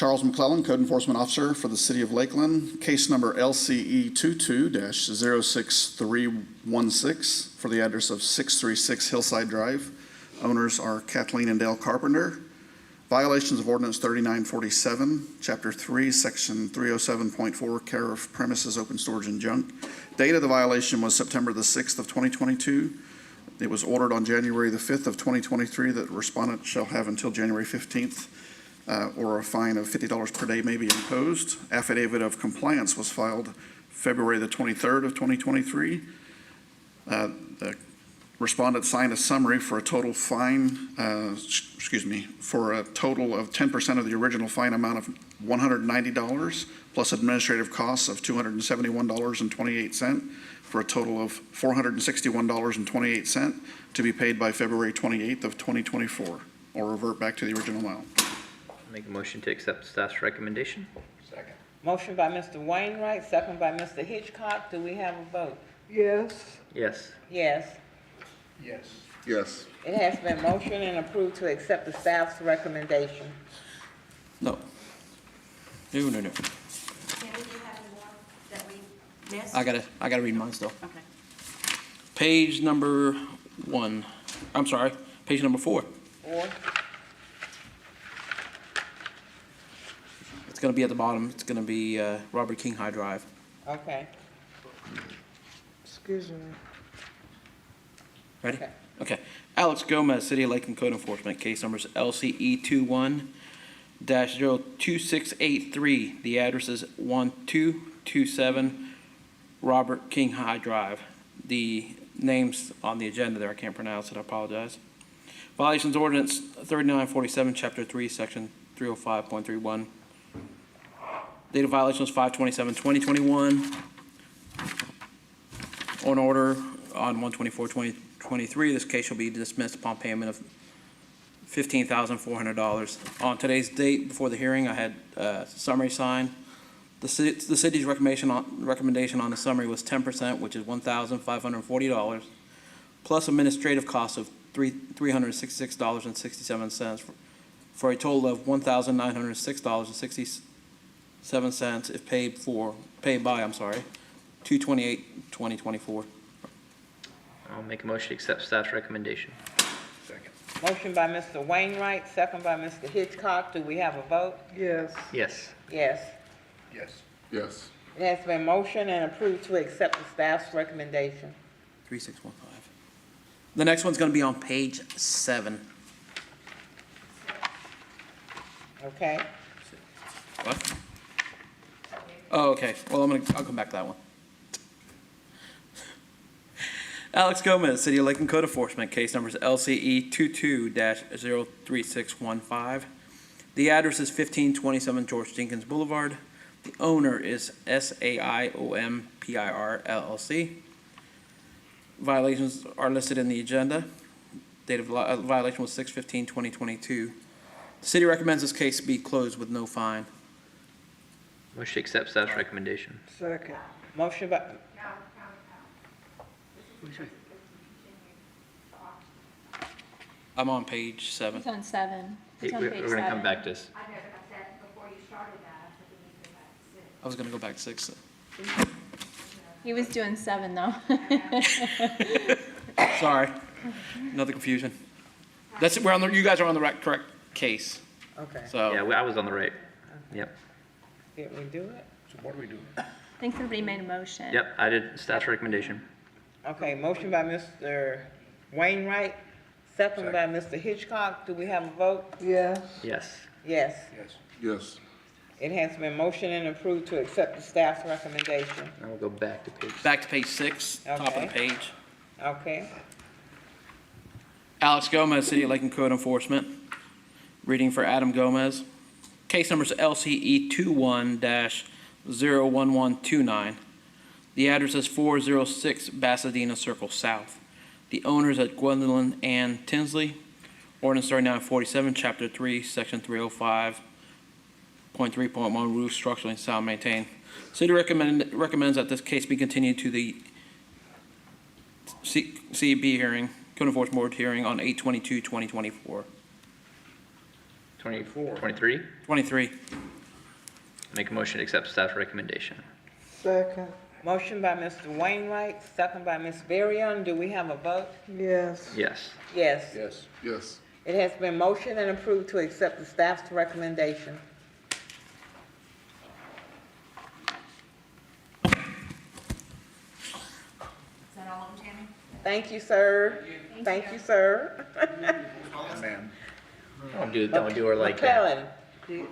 Charles McClellan, Code Enforcement Officer for the City of Lakeland. Case number LCE 22-06316 for the address of 636 Hillside Drive. Owners are Kathleen and Dale Carpenter. Violations of Ordinance 3947, Chapter 3, Section 307.4, care of premises, open storage, and junk. Date of the violation was September the 6th of 2022. It was ordered on January the 5th of 2023 that the respondent shall have until January 15th, or a fine of $50 per day may be imposed. Affidavit of compliance was filed February the 23rd of 2023. The respondent signed a summary for a total fine, for a total of 10% of the original fine amount of $190 plus administrative costs of $271.28 for a total of $461.28 to be paid by February 28th of 2024, or revert back to the original amount. Make a motion to accept staff's recommendation. Second. Motion by Mr. Wainwright, second by Mr. Hitchcock. Do we have a vote? Yes. Yes. Yes. Yes. Yes. It has been motioned and approved to accept the staff's recommendation. No. No. Can we have more that we missed? I gotta read mine still. Okay. Page number 1, I'm sorry, page number 4. Or, It's gonna be at the bottom. It's gonna be Robert King High Drive. okay. Excuse me. Ready? Okay. Okay. Alex Gomez, City of Lakeland Code Enforcement, case numbers LCE 21-02683. The address is 1227 Robert King High Drive. The names on the agenda there, I can't pronounce it, I apologize. Violations Ordinance 3947, Chapter 3, Section 305.31. Date of violation was 5/27/2021. On order on 1/24/2023, this case shall be dismissed upon payment of $15,400. On today's date, before the hearing, I had summary signed. The city's recommendation on the summary was 10%, which is $1,540, plus administrative costs of $366.67, for a total of $1,906.67 if paid by 2/28/2024. I'll make a motion to accept staff's recommendation. Second. Motion by Mr. Wainwright, second by Mr. Hitchcock. Do we have a vote? Yes. Yes. Yes. Yes. Yes. It has been motioned and approved to accept the staff's recommendation. 3615. The next one's gonna be on page 7. Okay? What? Oh, okay. Well, I'll come back to that one. Alex Gomez, City of Lakeland Code Enforcement, case numbers LCE 22-03615. The address is 1527 George Jenkins Boulevard. The owner is SAIOMPIR LLC. Violations are listed in the agenda. Date of violation was 6/15/2022. The city recommends this case be closed with no fine. Motion to accept staff's recommendation. Second. Motion by, I'm on page 7. It's on 7. It's on We're page gonna 7. come back to this. I know, but I said before you started that, I said we need to go back to 6. I was going to go back to 6. He was doing 7 though. Sorry. Another confusion. You guys are on the correct case. okay. So, Yeah, I was on the right. Yep. Did we do it? So what are we doing? I think somebody made a motion. Yep, I did staff's recommendation. Okay, motion by Mr. Wainwright, second by Mr. Hitchcock. Do we have a vote? Yes. Yes. Yes. Yes. Yes. It has been motioned and approved to accept the staff's recommendation. Now we'll go back to page. back to page 6, top of Okay. the page. Okay? Alex Gomez, City of Lakeland Code Enforcement. Reading for Adam Gomez. Case number is LCE 21-01129. The address is 406 Pasadena Circle South. The owners at Gwendolyn Ann Tinsley. Ordinance 3947, Chapter 3, Section 305.3.1, roof structurally and sound maintained. City recommends that this case be continued to the CEB hearing, Code Enforcement Board hearing on 8/22/2024. 23? 23. Make a motion to accept staff's recommendation. Second. Motion by Mr. Wainwright, second by Ms. Varian. Do we have a vote? Yes. Yes. Yes. Yes. Yes. It has been motioned and approved to accept the staff's recommendation. Is that all of them, Tammy? Thank you, sir. Thank you, sir. Ma'am. Don't do her like that. McClellan.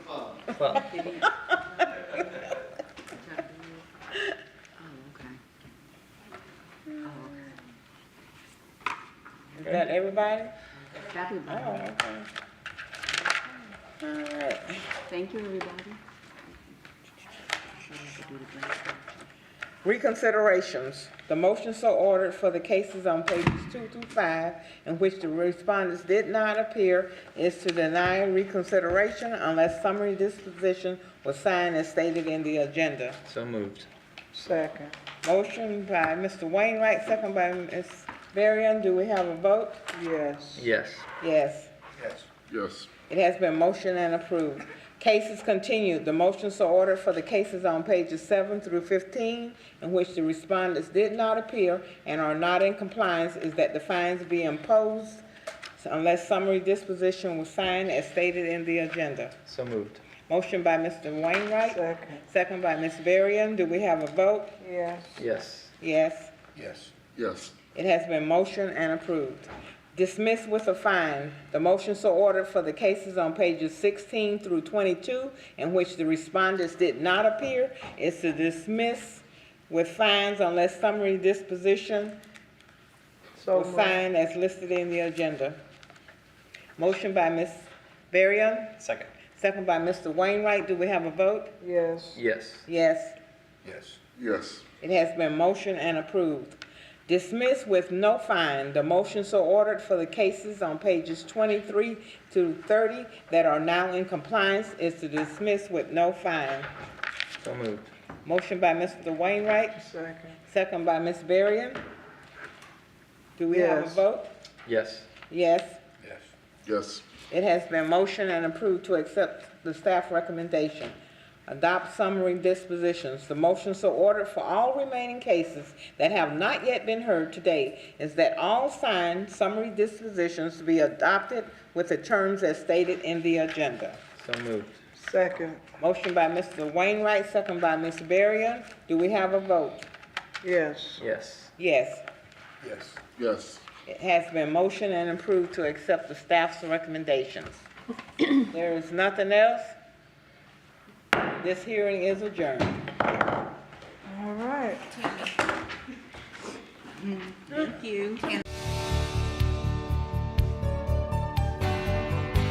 Well, Is that everybody? Everybody. Oh, okay. All right. Thank you, everybody. Reconsiderations. The motion so ordered for the cases on pages 2 through 5 in which the respondents did not appear is to deny reconsideration unless summary disposition was signed as stated in the agenda. so moved. Second. Motion by Mr. Wainwright, second by Ms. Varian. Do we have a vote? Yes. Yes. Yes. Yes. Yes. It has been motioned and approved. Cases continued. The motion so ordered for the cases on pages 7 through 15 in which the respondents did not appear and are not in compliance is that the fines be imposed unless summary disposition was signed as stated in the agenda. So moved. Motion by Mr. Wainwright, Second. second by Ms. Varian. Do we have a vote? Yes. Yes. Yes. Yes. Yes. It has been motioned and approved. Dismissed with a fine. The motion so ordered for the cases on pages 16 through 22 in which the respondents did not appear is to dismiss with fines unless summary disposition So was moved. signed as listed in the agenda. Motion by Ms. Varian, Second. second by Mr. Wainwright. Do we have a vote? Yes. Yes. Yes. Yes. Yes. It has been motioned and approved. Dismissed with no fine. The motion so ordered for the cases on pages 23 to 30 that are now in compliance is to dismiss with no fine. So moved. Motion by Mr. Wainwright, Second. second by Ms. Varian. Do we have a Yes. vote? Yes. Yes. Yes. Yes. It has been motioned and approved to accept the staff recommendation. Adopt summary dispositions. The motion so ordered for all remaining cases that have not yet been heard today is that all signed summary dispositions be adopted with the terms as stated in the agenda. So moved. Second. Motion by Mr. Wainwright, second by Ms. Varian. Do we have a vote? Yes. Yes. Yes. Yes. Yes. It has been motioned and approved to accept the staff's recommendations. There is nothing else. This hearing is adjourned. All right. Thank you.